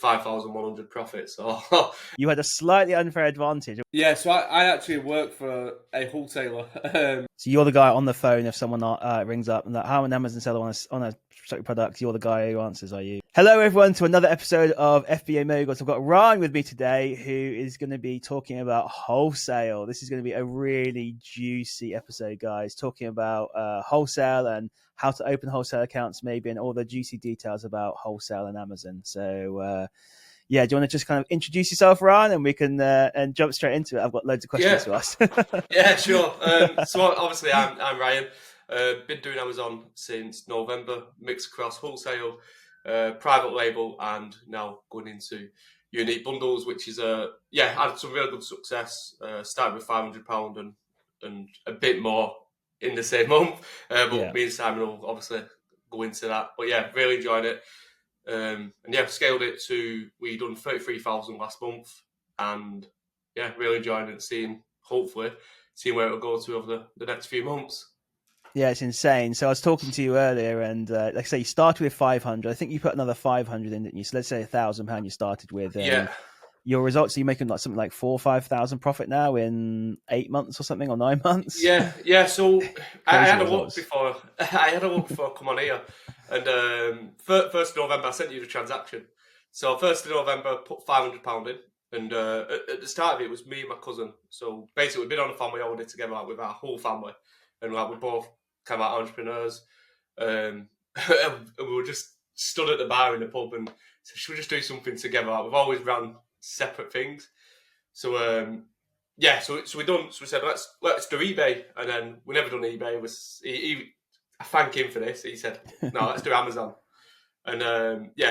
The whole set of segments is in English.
5,100 profit. So you had a slightly unfair advantage. Yeah, so I actually work for a wholesaler. So you're the guy on the phone if someone rings up and how an Amazon seller on a certain product, you're the guy who answers, are you? Hello, everyone, to another episode of FBA Moguls. I've got Ryan with me today, who is going to be talking about wholesale. This is going to be a really juicy episode, guys, talking about wholesale and how to open wholesale accounts, maybe, and all the juicy details about wholesale and Amazon. So, yeah, do you want to just kind of introduce yourself, Ryan, and we can and jump straight into it? I've got loads of questions to ask. Yeah, sure. So obviously, I'm Ryan. Been doing Amazon since November, mixed across wholesale, private label, and now going into unique bundles, which is had some real good success. Started with £500 and a bit more in the same month. But me and Simon will obviously go into that. But yeah, really enjoyed it. And yeah, scaled it to, we done 33,000 last month, and yeah, really enjoying it, hopefully seeing where it'll go to over the next few months. Yeah, it's insane. So I was talking to you earlier, and like I say, you started with 500. I think you put another 500 in, didn't you? So let's say £1,000 you started with. Yeah. Your results, are you making like something like 4,000 or 5,000 profit now in 8 months or something, or 9 months? Yeah. So I had a look before I come on here, and first of November I sent you the transaction. So 1st of November, put £500 in, and at the start of it was me and my cousin. So basically, we've been on a family holiday together, like, with our whole family, and like, we're both kind of like entrepreneurs. And we were just stood at the bar in the pub and said, should we just do something together? Like, we've always ran separate things. So so we said, let's do eBay, and then we never done eBay. I thank him for this. He said, no, let's do Amazon. And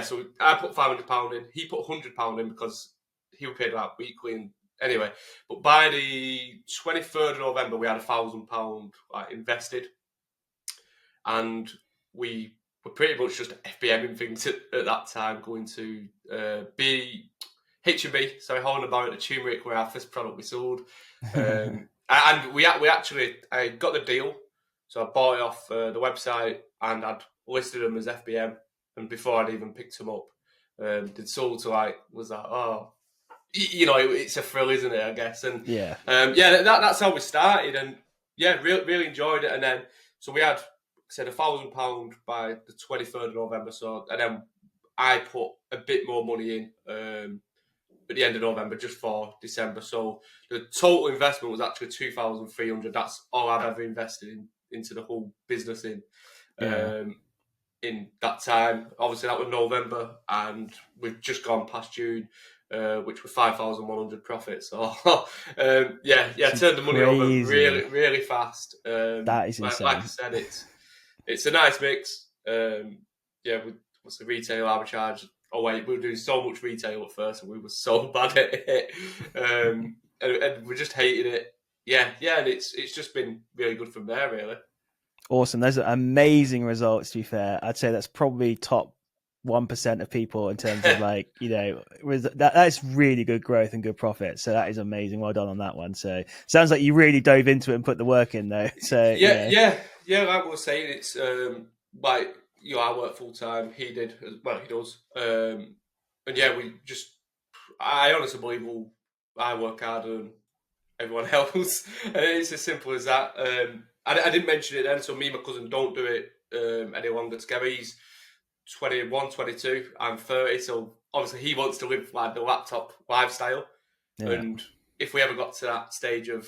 so I put £500 in. He put £100 in because he was paid like weekly. And anyway, but by the 23rd of November, we had £1,000 like invested, and we were pretty much just FBMing things at that time, going to H&B, sorry, Holland Bar at the Turmeric, where our first product we sold. And we actually, I got the deal, so I bought it off the website, and I'd listed them as FBM. And before I'd even picked them up, they'd sold to it's a thrill, isn't it, I guess? And that's how we started, and yeah, really enjoyed it. And then, so we had, said, £1,000 by the 23rd of November. So, and then I put a bit more money in at the end of November, just for December. So the total investment was actually 2,300. That's all I've ever invested into the whole business in that time. Obviously, that was November, and we've just gone past June, which was 5,100 profit. So turned the money over really fast. That is insane. Like I said, it's a nice mix. What's the retail arbitrage? Oh wait, we were doing so much retail at first, and we were so bad at it, and we just hated it. And it's just been really good from there, really. Awesome. Those are amazing results, to be fair. I'd say that's probably top 1% of people in terms of that's really good growth and good profit. So that is amazing. Well done on that one. So sounds like you really dove into it and put the work in, though. So like I was saying, it's I work full time. He did, he does. And yeah, I honestly believe I work harder than everyone else. And it's as simple as that. I didn't mention it then, so me and my cousin don't do it any longer together. He's 21, 22, I'm 30, so obviously he wants to live like the laptop lifestyle. Yeah. And if we ever got to that stage of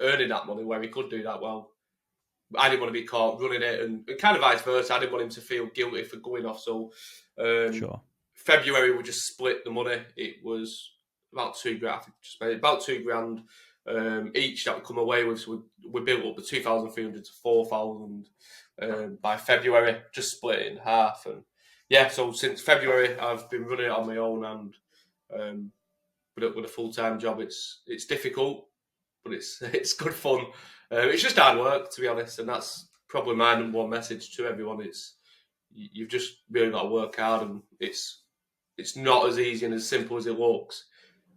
earning that money where he could do that, well, I didn't want to be caught running it, and kind of vice versa. I didn't want him to feel guilty for going off. So February we just split the money. It was about £2,000. I think just made about £2,000 each that we come away with. So we built up the 2,300 to 4,000 by February, just split it in half. And yeah, so since February I've been running it on my own, and with a full-time job, it's difficult, but it's good fun. It's just hard work, to be honest, and that's probably my number one message to everyone. It's you've just really got to work hard, and it's not as easy and as simple as it looks.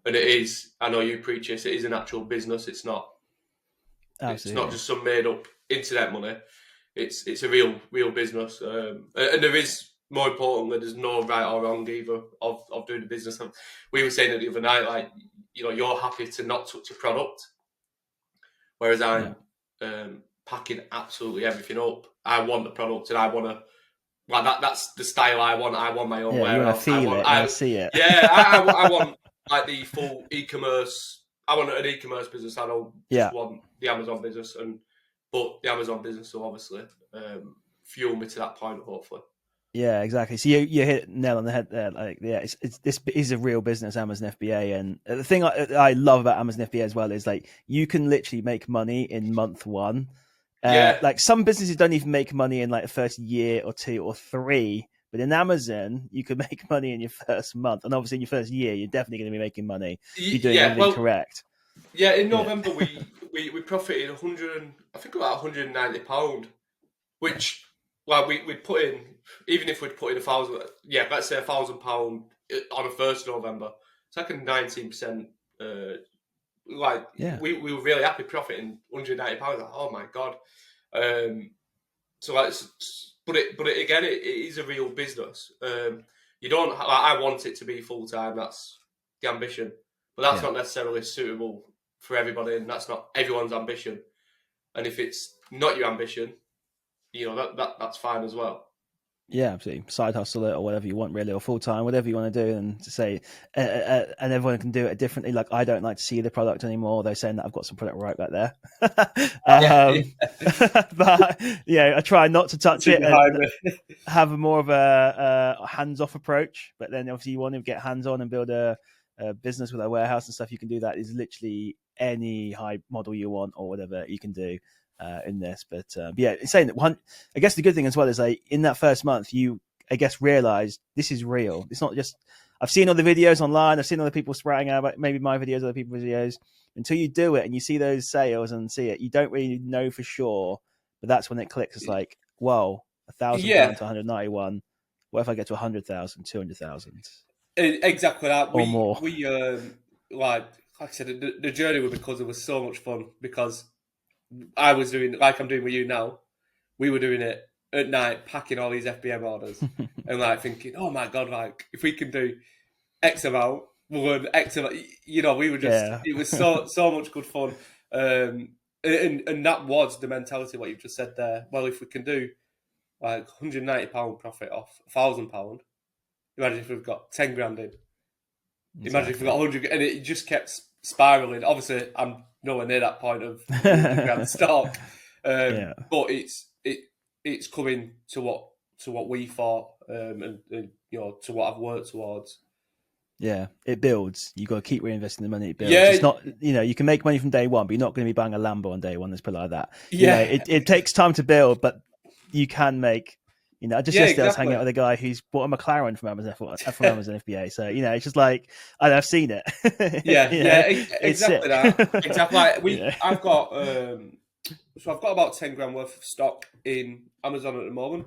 And it is. I know you preach this. It is an actual business. It's not. Absolutely. It's not just some made up internet money. It's a real business, and there is more importantly, there's no right or wrong either of doing the business. And we were saying it the other night, like, you know, you're happy to not touch a product, whereas I'm packing absolutely everything up. I want the product, and I want to. Like that's the style I want. I want my own warehouse. You want to feel it, I see it. Yeah, I want like the full e-commerce. I want an e-commerce business. I don't just want the Amazon business, but the Amazon business will obviously fuel me to that point, hopefully. Yeah, exactly. So you hit nail on the head there. Like, yeah, this is a real business, Amazon FBA, and the thing I love about Amazon FBA as well is like you can literally make money in month one. Like some businesses don't even make money in like the first year or 2 or 3, but in Amazon you can make money in your first month, and obviously in your first year you're definitely going to be making money if you're doing everything correct. Yeah, in November we profited I think about £190, which we'd put in, even if we'd put in let's say £1,000 on the 1st of November, it's like a 19%. We were really happy profiting £190. Like, oh my god! So like, but it again, it is a real business. You don't. Like, I want it to be full time. That's the ambition, but that's not necessarily suitable for everybody, and that's not everyone's ambition. And if it's not your ambition, you know that's fine as well. Yeah, absolutely. Side hustle it or whatever you want, really, or full time, whatever you want to do. And to say, and everyone can do it differently. Like, I don't like to see the product anymore. They're saying that I've got some product right back there. But yeah, I try not to touch it and have more of a hands off approach. But then obviously you want to get hands on and build a business with a warehouse and stuff. You can do that. Is literally any high model you want or whatever you can do. In this, but yeah, saying that I guess the good thing as well is like in that first month, you I guess realize this is real. It's not just I've seen all the videos online, I've seen other people sprouting out, maybe my videos, other people's videos. Until you do it and you see those sales and see it, you don't really know for sure. But that's when it clicks. It's like, whoa, £1,000 to 191. What if I get to 100,000, 200,000? Exactly that. Or more. We like I said, the journey with because it was so much fun because I was doing like I'm doing with you now. We were doing it at night, packing all these FBM orders, and like thinking, "Oh my god! Like if we can do X amount, we'll earn X amount." You know, we were just it was so much good fun, and that was the mentality. What you've just said there. Well, if we can do like £190 profit off £1,000, imagine if we've got 10 grand in. Exactly. Imagine if we've got 100, and it just kept spiraling. Obviously, I'm nowhere near that point of 100 grand stock, but it's coming to what we thought, and you know, to what I've worked towards. Yeah, it builds. You got to keep reinvesting the money. It builds. It's not, you know, you can make money from day one, but you're not going to be buying a Lambo on day one. Let's put it like that. Yeah, you know, it takes time to build, but you can make. You know, just yesterday I was hanging out with a guy who's bought a McLaren from Amazon FBA. So you know, it's just like I've seen it. Exactly that. Exactly. I've got I've got about 10 grand worth of stock in Amazon at the moment,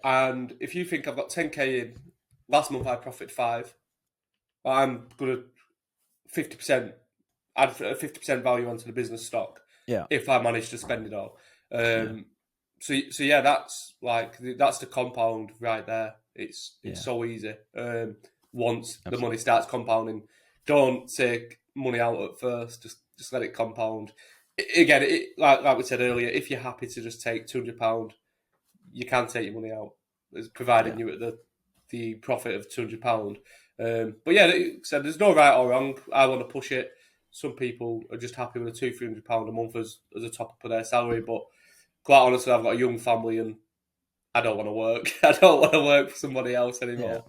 and if you think I've got 10k in, last month I profited 5. I'm gonna 50% add 50% value onto the business stock. Yeah, if I manage to spend it all. So yeah, that's the compound right there. It's so easy. Once the money starts compounding, don't take money out at first. Just let it compound. Again, like we said earlier, if you're happy to just take £200, you can take your money out, providing you at the profit of £200. But yeah, so there's no right or wrong. I want to push it. Some people are just happy with a £200-300 a month as a top up of their salary, but quite honestly, I've got a young family and I don't want to work. I don't want to work for somebody else anymore. Yeah.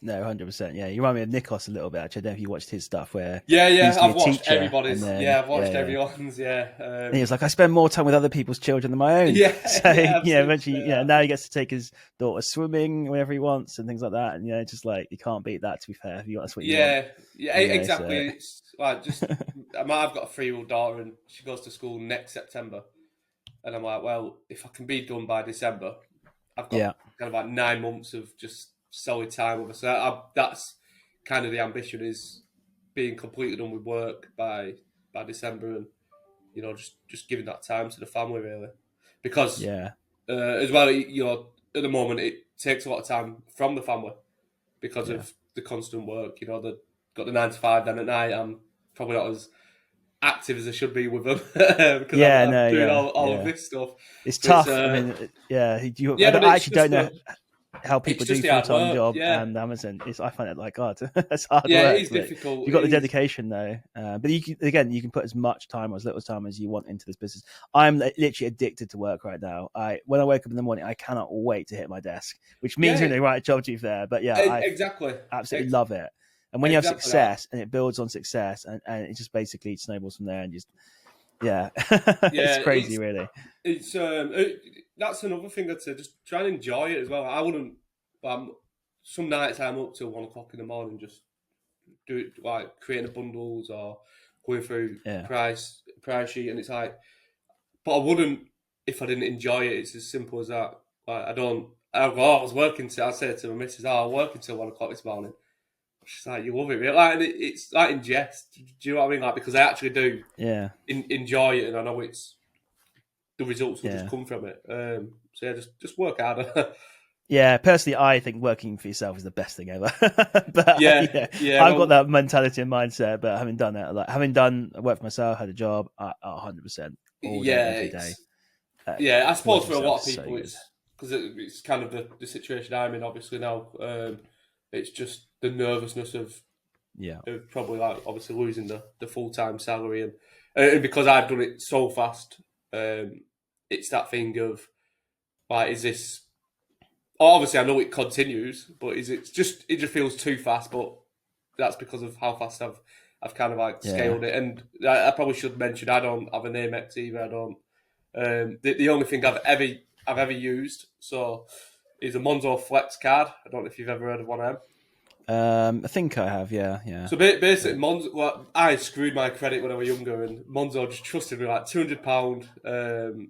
No, 100%. Yeah, you remind me of Nikos a little bit. Actually, I don't know if you watched his stuff where I've watched everybody's. I've watched everyone's. And he was like, I spend more time with other people's children than my own. Eventually, now he gets to take his daughter swimming whenever he wants and things like that. And just like you can't beat that. To be fair, that's what you want. Exactly. So. It's like just I've got a 3-year-old daughter and she goes to school next September, and I'm like, well, if I can be done by December, I've got kind of like 9 months of just solid time with us. So that's kind of the ambition, is being completely done with work by December, and just giving that time to the family really, because as well, at the moment it takes a lot of time from the family because of the constant work. You know, they've got the 9 to 5. Then at night, I'm probably not as active as I should be with them because I'm doing all of this stuff. It's tough. I mean, I actually don't know how people do full-time job and Amazon. I find it like hard. It's hard work. It is difficult. You've got the dedication though, but you can put as much time or as little time as you want into this business. I'm literally addicted to work right now. When I wake up in the morning, I cannot wait to hit my desk, which means you're in the right job, to be fair. But exactly, absolutely love it. And when you have success and it builds on success, and it just basically snowballs from there, and just it's crazy, really. It's that's another thing to just try and enjoy it as well. I wouldn't. Some nights I'm up till 1 o'clock in the morning, just do it like creating the bundles or going through price sheet, and it's like. But I wouldn't if I didn't enjoy it. It's as simple as that. Like I was working till I said to my missus, I'm working till 1 o'clock this morning. She's like, you love it, really. Like, and it's like in jest. Do you know what I mean? Like, because I actually do enjoy it, and I know it's the results will just come from it. So just work harder. Yeah, personally, I think working for yourself is the best thing ever. But I've got that mentality and mindset. But having done that, like I worked for myself, had a job, 100% all day, every day. I suppose for a lot of people, it's because it's kind of the situation I'm in. Obviously now, it's just the nervousness of probably like obviously losing the full-time salary and because I've done it so fast, it's that thing of like, is this? Obviously, I know it continues, but it just feels too fast. But that's because of how fast I've kind of like scaled it. And I probably should mention I don't have an Amex either. I don't. The only thing I've ever used is a Monzo Flex card. I don't know if you've ever heard of one of them. I think I have, yeah. So basically, Monzo, I screwed my credit when I was younger, and Monzo just trusted me like £200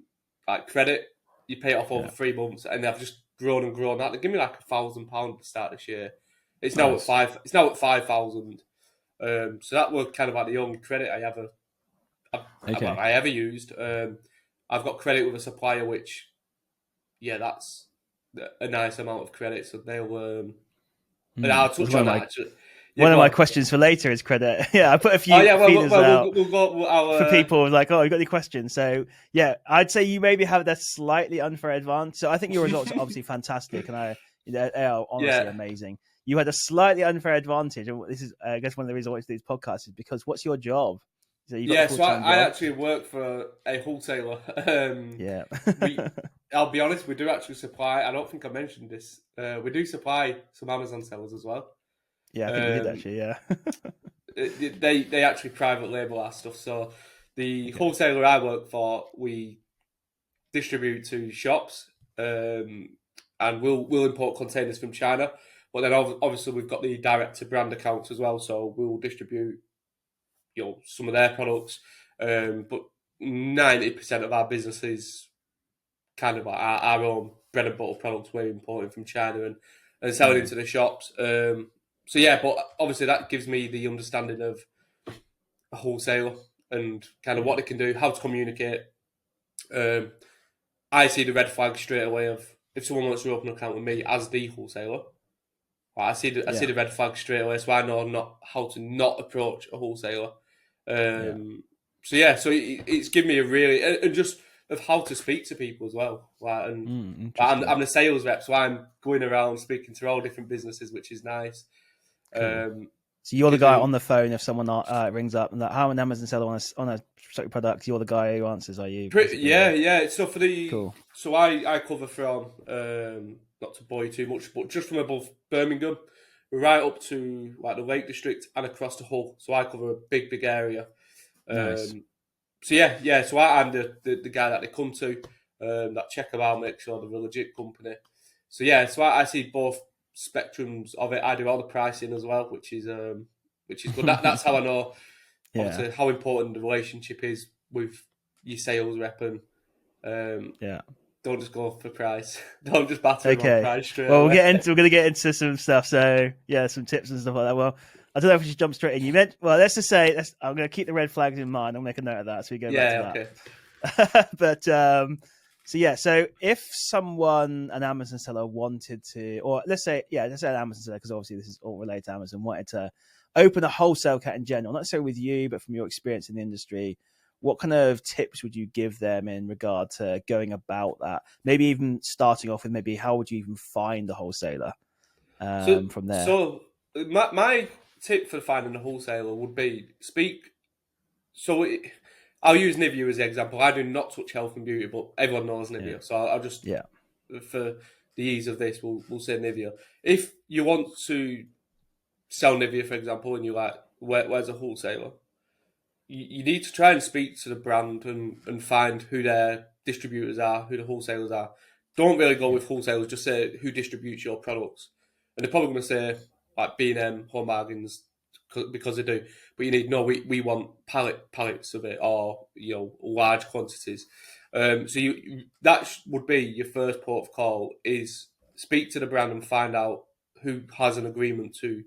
like credit. You pay it off over 3 months, and I've just grown and grown. They give me like £1,000 at the start this year. It's now at 5. It's now at 5,000. So that was kind of like the only credit I ever used. I've got credit with a supplier, which that's a nice amount of credit. So they'll. And I'll touch on that. One of my questions for later is credit. I put a few feelers out for people like, you got any questions? So I'd say you maybe have that slightly unfair advantage. So I think your results are obviously fantastic, and they are honestly amazing. You had a slightly unfair advantage, and this is, I guess, one of the reasons I want to do these podcasts is because what's your job? So I actually work for a wholesaler. I'll be honest, we do actually supply. I don't think I mentioned this. We do supply some Amazon sellers as well. Yeah, I think you did actually. They actually private label our stuff. So the wholesaler I work for, we distribute to shops, and we'll import containers from China. But then obviously we've got the direct to brand accounts as well. So we'll distribute, some of their products. But 90% of our business is kind of like our own bread and butter products we're importing from China and selling into the shops. But obviously that gives me the understanding of a wholesaler and kind of what they can do, how to communicate. I see the red flag straight away of if someone wants to open an account with me as the wholesaler. I see the red flag straight away, so I know how to not approach a wholesaler. So it's given me a really and just of how to speak to people as well. I'm the sales rep, so I'm going around speaking to all different businesses, which is nice. Cool. So you're the guy on the phone if someone rings up and that, how an Amazon seller on a certain product, you're the guy who answers, are you? So for the so I cover from not to bore you too much, but just from above Birmingham, right up to like the Lake District and across the Hull. So I cover a big area. Nice. So I'm the guy that they come to, that check them out, make sure they're a legit company. So I see both spectrums of it. I do all the pricing as well, which is good. That's how I know obviously how important the relationship is with your sales rep and don't just go for price. Don't just batter on price straight away. We're going to get into some stuff. So some tips and stuff like that. Well, I don't know if we should jump straight in. Let's just say I'm going to keep the red flags in mind. I'll make a note of that so we go back to that. But So if someone, an Amazon seller, wanted to, or let's say an Amazon seller, because obviously this is all related to Amazon, wanted to open a wholesale account in general, not necessarily with you, but from your experience in the industry, what kind of tips would you give them in regard to going about that? Maybe even starting off with maybe how would you even find a wholesaler from there? So my tip for finding a wholesaler would be speak. I'll use Nivea as the example. I do not touch health and beauty, but everyone knows Nivea. So I'll just, for the ease of this, we'll say Nivea. If you want to sell Nivea, for example, and you're like, where's a wholesaler? You need to try and speak to the brand and find who their distributors are, who the wholesalers are. Don't really go with wholesalers, just say who distributes your products. And they're probably going to say, like B&M, Home Bargains, because they do. But you need, we want pallets of it, or, large quantities. That would be your first port of call, is speak to the brand and find out who has an agreement to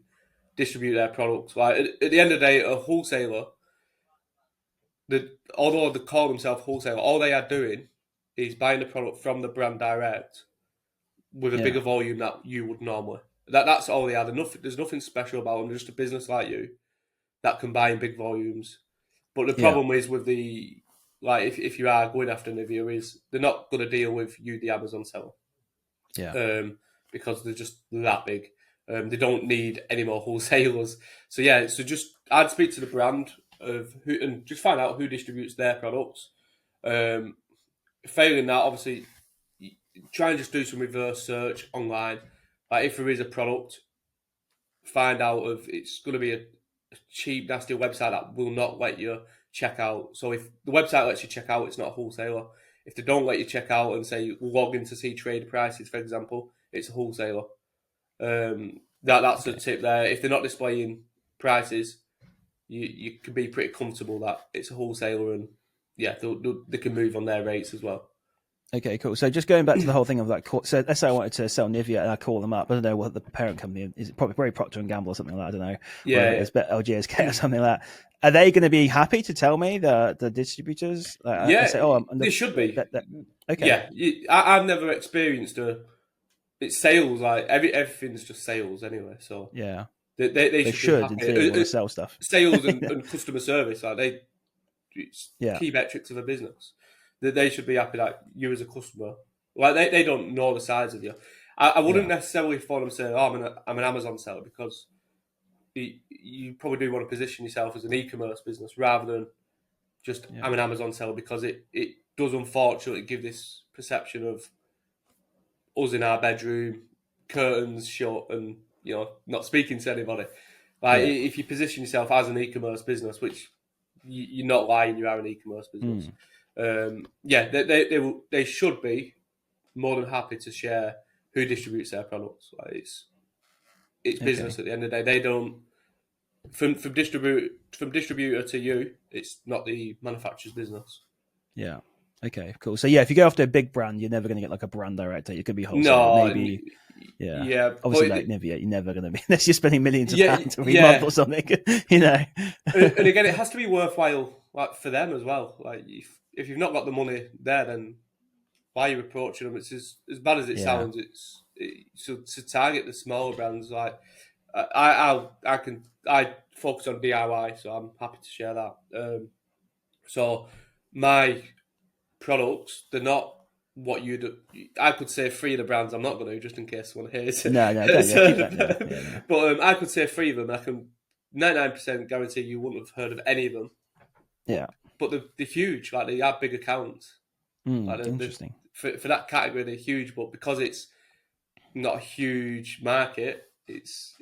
distribute their products. Like at the end of the day, a wholesaler, although they call themselves wholesaler, all they are doing is buying the product from the brand direct with a bigger volume that you would normally. That's all they are. There's nothing special about them. They're just a business like you that can buy in big volumes. But the problem is with if you are going after Nivea, is they're not going to deal with you, the Amazon seller. Because they're just that big. They don't need any more wholesalers. So I'd speak to the brand of who and just find out who distributes their products. Failing that, obviously, try and just do some reverse search online. Like if there is a product, find out if it's going to be a cheap, nasty website that will not let you check out. So if the website lets you check out, it's not a wholesaler. If they don't let you check out and say log in to see trade prices, for example, it's a wholesaler. That's a tip there. If they're not displaying prices, you can be pretty comfortable that it's a wholesaler, and they can move on their rates as well. Okay, cool. So just going back to the whole thing of so let's say I wanted to sell Nivea and I call them up. I don't know what the parent company is. Probably Procter and Gamble or something like that. I don't know. Yeah, it's LGSK or something like that. Are they going to be happy to tell me the distributors? They should be. Okay. Yeah, I've never experienced it's sales. Like everything's just sales anyway. So they should in theory want to sell stuff. Sales and customer service, it's key metrics of a business. That they should be happy that you as a customer, like they don't know the size of you. I wouldn't necessarily for them say, "Oh, I'm an Amazon seller," because you probably do want to position yourself as an e-commerce business rather than just I'm an Amazon seller, because it does unfortunately give this perception of us in our bedroom, curtains shut, and not speaking to anybody. If you position yourself as an e-commerce business, which you're not lying, you are an e-commerce business. They should be more than happy to share who distributes their products. It's business at the end of the day. They don't from distributor to you. It's not the manufacturer's business. Yeah. Okay. Cool. So if you go after a big brand, you're never going to get like a brand director. You could be wholesale. No, maybe. Yeah. Obviously, like Nivea, you're never going to be unless you're spending millions of pounds every month or something. And again, it has to be worthwhile, for them as well. Like if you've not got the money there, then why are you approaching them? It's as bad as it sounds. So to target the smaller brands, like I focus on DIY, so I'm happy to share that. So my products, they're not what I could say 3 of the brands. I'm not going to, just in case someone hears it. No, keep that. But I could say 3 of them. I can 99% guarantee you wouldn't have heard of any of them. Yeah. But they're huge. Like, they have big accounts. Interesting. For that category, they're huge. But because it's not a huge market, it's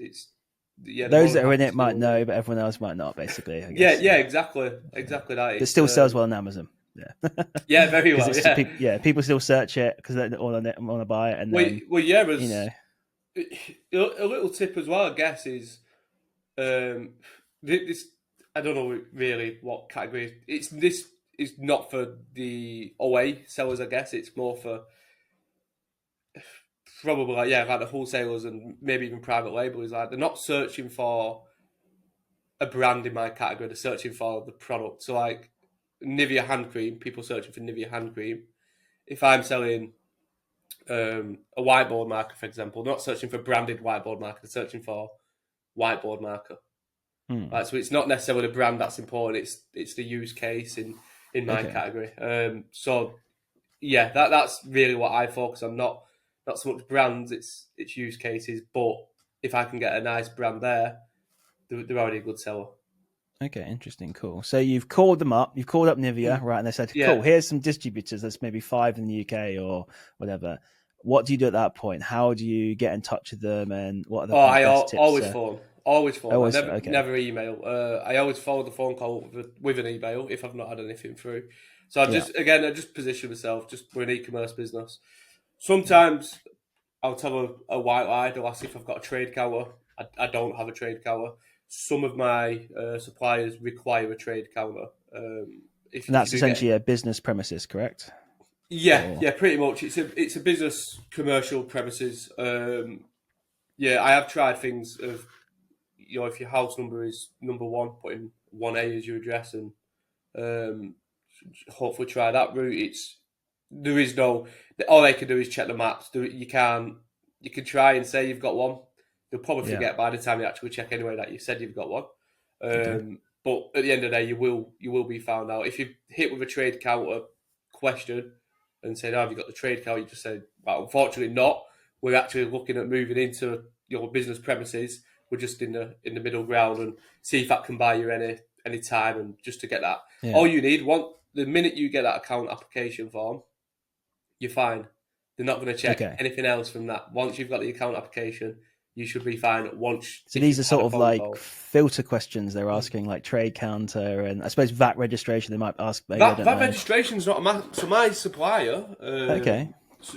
those that are in it might know, but everyone else might not. Basically, I guess. Yeah, exactly that. It still sells well on Amazon. Yeah, very well. People still search it because they want to buy it. And a little tip as well, I guess, is this. I don't know really what category it's. This is not for the OA sellers, I guess. It's more for probably like the wholesalers and maybe even private labels. Like, they're not searching for a brand in my category. They're searching for the product. So like Nivea hand cream, people searching for Nivea hand cream. if I'm selling a whiteboard marker, for example, not searching for branded whiteboard marker, searching for whiteboard marker. Right, so it's not necessarily the brand that's important; it's the use case in my category. So yeah, that's really what I focus on. Not so much brands; it's use cases. But if I can get a nice brand there, they're already a good seller. Okay, interesting, cool. So you've called them up, you've called up Nivea, right? And they said, cool, here's some distributors. There's maybe 5 in the UK or whatever. What do you do at that point? How do you get in touch with them, and what are the best tips? Always phone. Always phone. Always, I never email. I always follow the phone call with an email if I've not had anything through. So I just position myself. Just we're an e-commerce business. Sometimes I'll tell a white lie. They'll ask if I've got a trade counter. I don't have a trade counter. Some of my suppliers require a trade counter. And that's essentially a business premises, correct? Yeah, pretty much. It's a business commercial premises. Yeah, I have tried things of, if your house number is number 1, putting 1A as your address, and hopefully try that route. There is no, all they can do is check the maps. You can try and say you've got one. They'll probably forget by the time you actually check anyway that you said you've got one. But at the end of the day, you will be found out. If you hit with a trade counter question and say, "No, have you got the trade counter?" You just say, "Well, unfortunately not. We're actually looking at moving into your business premises. We're just in the middle ground, and see if that can buy you any time, and just to get that. All you need, the minute you get that account application form, you're fine. They're not going to check anything else from that. Once you've got the account application, you should be fine. So these are sort of like filter questions they're asking, like trade counter, and I suppose VAT registration they might ask. VAT registration's not so my supplier.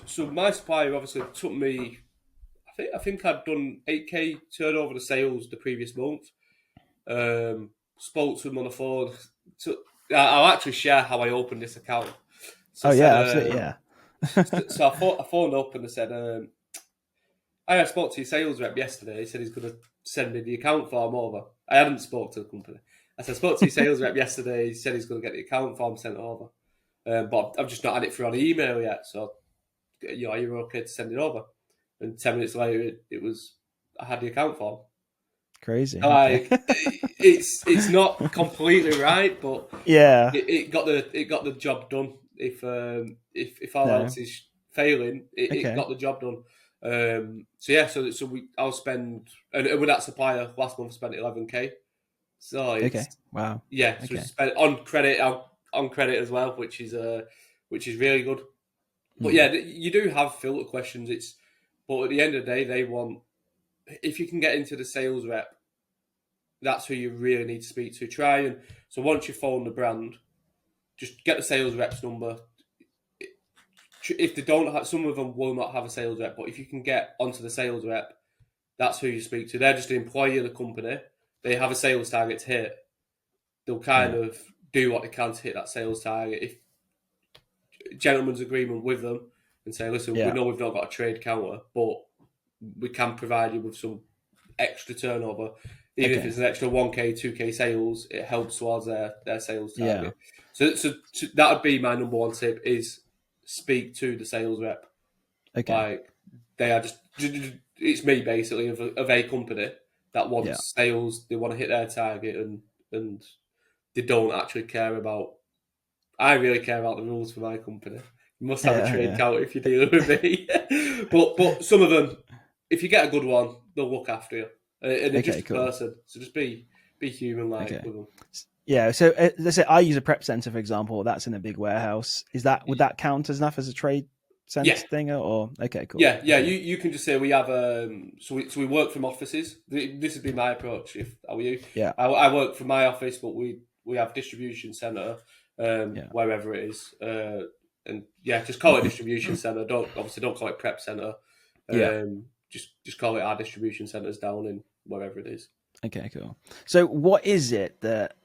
So my supplier obviously took me. I think I'd done 8k turnover the sales the previous month. Spoke to him on the phone. I'll actually share how I opened this account. So absolutely, So I phoned up and I said, I spoke to your sales rep yesterday. He said he's going to send me the account form over. I hadn't spoke to the company. I said, I spoke to your sales rep yesterday. He said he's going to get the account form sent over. But I've just not had it through on email yet. So, you're okay to send it over. And 10 minutes later, I had the account form. Crazy. Like, it's not completely right, but it got the job done. If all else is failing, it got the job done. I'll spend, and with that supplier last month I spent 11k. So wow. So we spent on credit as well, which is really good. But you do have filter questions. But at the end of the day, they want, if you can get into the sales rep, that's who you really need to speak to. So once you phone the brand, just get the sales rep's number. If they don't have, some of them will not have a sales rep, but if you can get onto the sales rep, that's who you speak to. They're just an employee of the company. They have a sales target to hit. They'll kind of do what they can to hit that sales target. If gentleman's agreement with them and say, listen, we know we've not got a trade counter, but we can provide you with some extra turnover. Even if it's an extra 1k, 2k sales, it helps towards their sales target. So that would be my number one tip, is speak to the sales rep. Like, they are just, it's me basically of a company that wants sales. They want to hit their target, and they don't actually care about. I really care about the rules for my company. You must have a trade counter if you're dealing with me. but some of them, if you get a good one, they'll look after you. And they're just a person. So just be human-like with them. Yeah, so let's say I use a prep center, for example. That's in a big warehouse. Would that count as enough as a trade center thing? Or cool. Yeah. You can just say we have. So we work from offices. This would be my approach if I were you. Yeah. I work from my office, but we have distribution center wherever it is. And just call it distribution center. Don't call it prep center. Just call it our distribution centers down in wherever it is. Okay, cool. So what is it that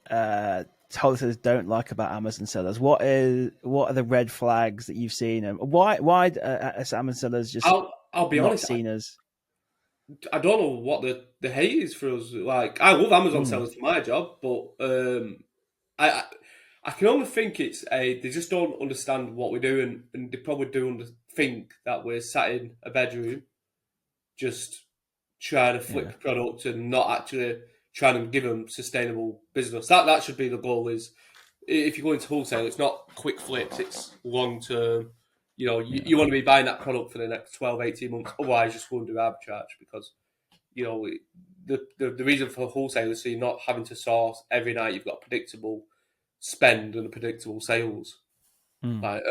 wholesalers don't like about Amazon sellers? What are the red flags that you've seen? And why Amazon sellers just I'll be honest, seen as... I don't know what the hate is for us. Like, I love Amazon sellers for my job, but I can only think they just don't understand what we do, and they probably do think that we're sat in a bedroom just trying to flip product and not actually trying to give them sustainable business. That should be the goal. Is if you go into wholesale, it's not quick flips, it's long term. You know, you want to be buying that product for the next 12, 18 months. Otherwise, you just won't do arbitrage because, you know, the reason for wholesale is so you're not having to source every night. You've got predictable spend and predictable sales. But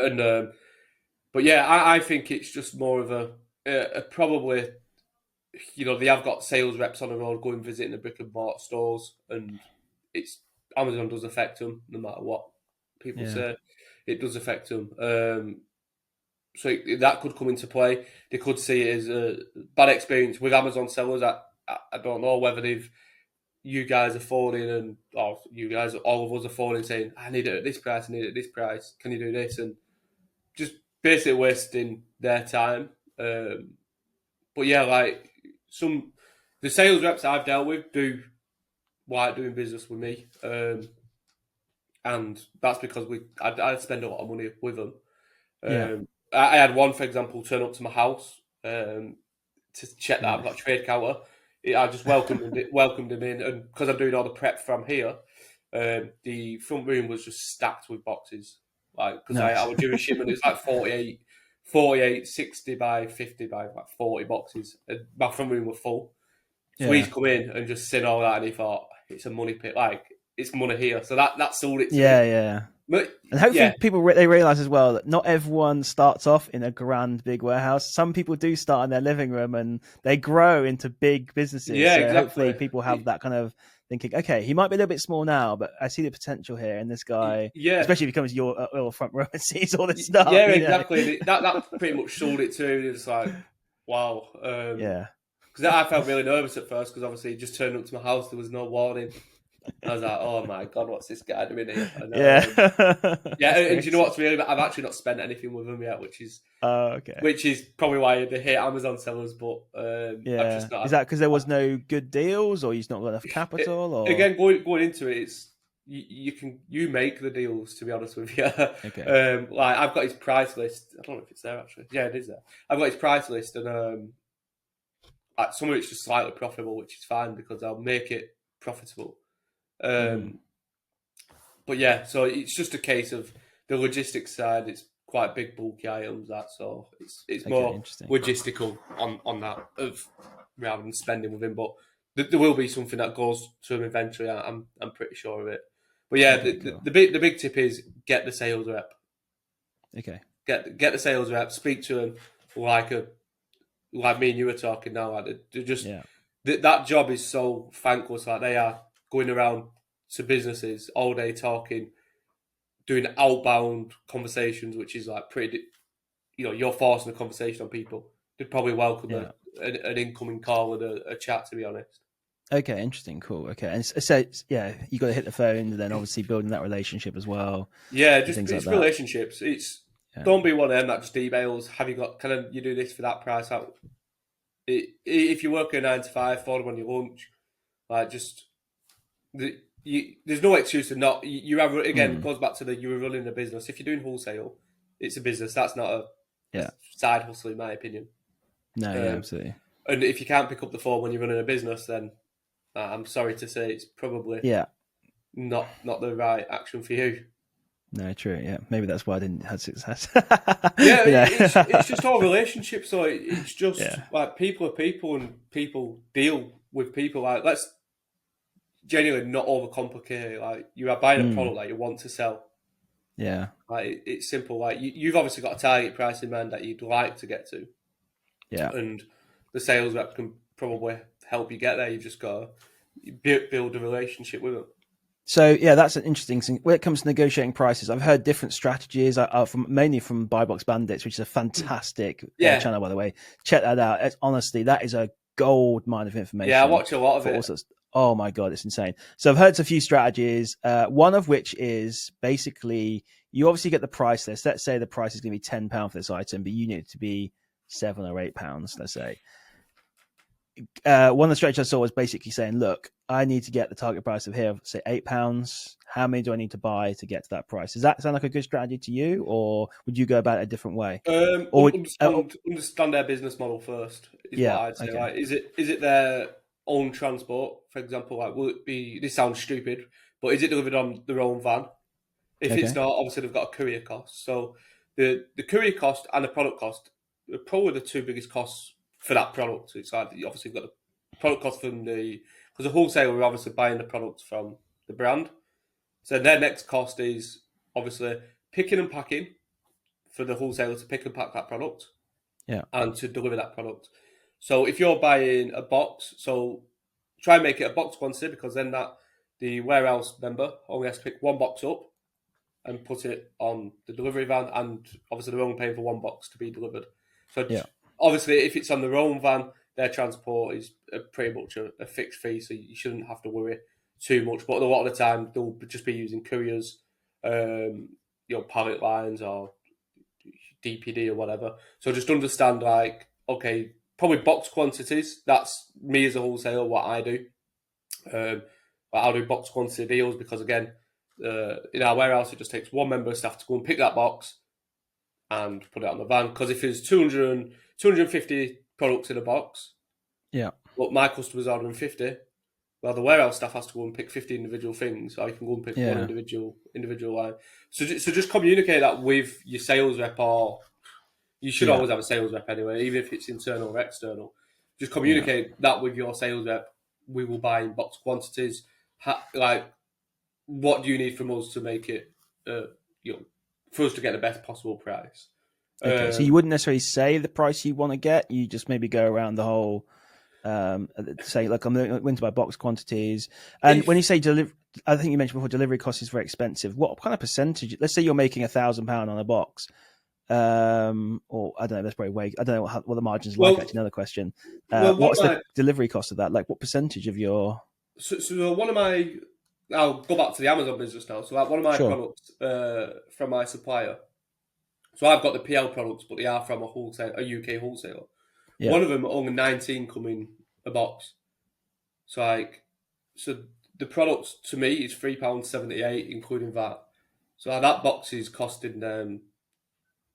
yeah, I think it's just more of a probably, you know, they have got sales reps on the road going visiting the brick and mortar stores, and Amazon does affect them no matter what people say. It does affect them. So that could come into play. They could see it as a bad experience with Amazon sellers. I don't know whether you guys are phoning or you guys, all of us are phoning saying, I need it at this price, I need it at this price, can you do this? And just basically wasting their time. But yeah, like the sales reps I've dealt with do like doing business with me. And that's because I spend a lot of money with them. I had one, for example, turn up to my house to check that I've got a trade counter. I just welcomed him in, and because I'm doing all the prep from here, the front room was just stacked with boxes. Like, because I was doing a shipment, it's like 48, 60 by 50 by like 40 boxes. And my front room was full. So he's come in and just seen all that, and he thought, it's a money pit, like, it's money here. So that sold it to me. Yeah. But, and hopefully people they realise as well that not everyone starts off in a grand big warehouse. Some people do start in their living room and they grow into big businesses. Yeah, so exactly. Hopefully people have that kind of thinking, okay, he might be a little bit small now, but I see the potential here in this guy. Yeah. Especially if he comes to your front row and sees all this stuff. Yeah, exactly. That pretty much sold it to me. It's like, wow. Because I felt really nervous at first because obviously he just turned up to my house. There was no warning. I was like, oh my God, what's this guy doing here? And, and you know what's really, I've actually not spent anything with them yet, which is probably why they hate Amazon sellers. But I've just not, is that because there was no good deals, or you've not got enough capital? Or again, going into it, it's you make the deals. To be honest with you, like I've got his price list. I don't know if it's there actually. Yeah, it is there. I've got his price list, and like some of it's just slightly profitable, which is fine because I'll make it profitable. But yeah, so it's just a case of the logistics side. It's quite big, bulky items, so it's more logistical on that of rather than spending with him. But there will be something that goes to him eventually. I'm pretty sure of it. But yeah, the big tip is get the sales rep. Okay. Get the sales rep. Speak to him like me and you were talking now. Like that job is so thankless. Like they are going around to businesses all day talking, doing outbound conversations, which is like pretty, you know, you're forcing a conversation on people. They'd probably welcome an incoming call and a chat, to be honest. Okay, interesting, cool. Okay, and so you got to hit the phone, and then obviously building that relationship as well. Yeah, just it's like relationships. It's don't be one of them that just emails. Have you got? Can you do this for that price? If you work a 9 to 5, for them on your lunch, like just. There's no excuse to not. You have again. It goes back to you were running a business. If you're doing wholesale, it's a business. That's not a side hustle, in my opinion. No, absolutely. And if you can't pick up the phone when you're running a business, then I'm sorry to say it's probably not the right action for you. No, true. Yeah, maybe that's why I didn't have success. It's just all relationships. So it's just like people are people, and people deal with people. Like let's. Genuinely not overcomplicate it. Like you are buying a product that you want to sell. Yeah. Like it's simple. Like you've obviously got a target price in mind that you'd like to get to. Yeah. And the sales rep can probably help you get there. You've just got to build a relationship with them. So yeah, that's an interesting thing. When it comes to negotiating prices, I've heard different strategies. Mainly from Bybox Bandits, which is a fantastic channel, by the way. Check that out. Honestly, that is a gold mine of information. Yeah, I watch a lot of it. Oh my God, it's insane. So I've heard a few strategies, one of which is basically you obviously get the price list. Let's say the price is going to be £10 for this item, but you need it to be £7 or £8, let's say. One of the strategies I saw was basically saying, look, I need to get the target price of here, say £8. How many do I need to buy to get to that price? Does that sound like a good strategy to you, or would you go about it a different way? Or Understand their business model first is yeah, what I'd say. okay. Like, is it their own transport, for example? Like, will it be? This sounds stupid, but is it delivered on their own van? If it's not, obviously they've got a courier cost. So the courier cost and the product cost are probably the two biggest costs for that product. It's like obviously you've got the product cost from because the wholesaler are obviously buying the product from the brand. So their next cost is obviously picking and packing for the wholesaler to pick and pack that product, and to deliver that product. So if you're buying a box, so try and make it a box quantity, because then the warehouse member only has to pick one box up and put it on the delivery van, and obviously they're only paying for one box to be delivered. So obviously if it's on their own van, their transport is pretty much a fixed fee, so you shouldn't have to worry too much. But a lot of the time they'll just be using couriers, pallet lines or DPD or whatever. So just understand, like, okay, probably box quantities. That's me as a wholesaler, what I do. I'll do box quantity deals because, again, in our warehouse, it just takes one member of staff to go and pick that box and put it on the van. Because if there's 250 products in a box, but my customer's ordering 50, well, the warehouse staff has to go and pick 50 individual things, or you can go and pick one individual line. So just communicate that with your sales rep, or you should always have a sales rep anyway, even if it's internal or external. Just communicate that with your sales rep. We will buy in box quantities. What do you need from us to make it, for us to get the best possible price? Okay, so you wouldn't necessarily say the price you want to get. You just maybe go around the whole, say, like, I'm going to buy box quantities. And when you say I think you mentioned before, delivery cost is very expensive. What kind of percentage? Let's say you're making £1,000 on a box. Or I don't know, that's probably way. I don't know what the margins are like. Actually, another question. What's the delivery cost of that? Like, what percentage of your? So one of my, I'll go back to the Amazon business now. So one of my products from my supplier. So I've got the PL products, but they are from a UK wholesaler. Yeah. One of them only 19 come in a box. So the products to me is £3.78 including VAT. So that box is costing them.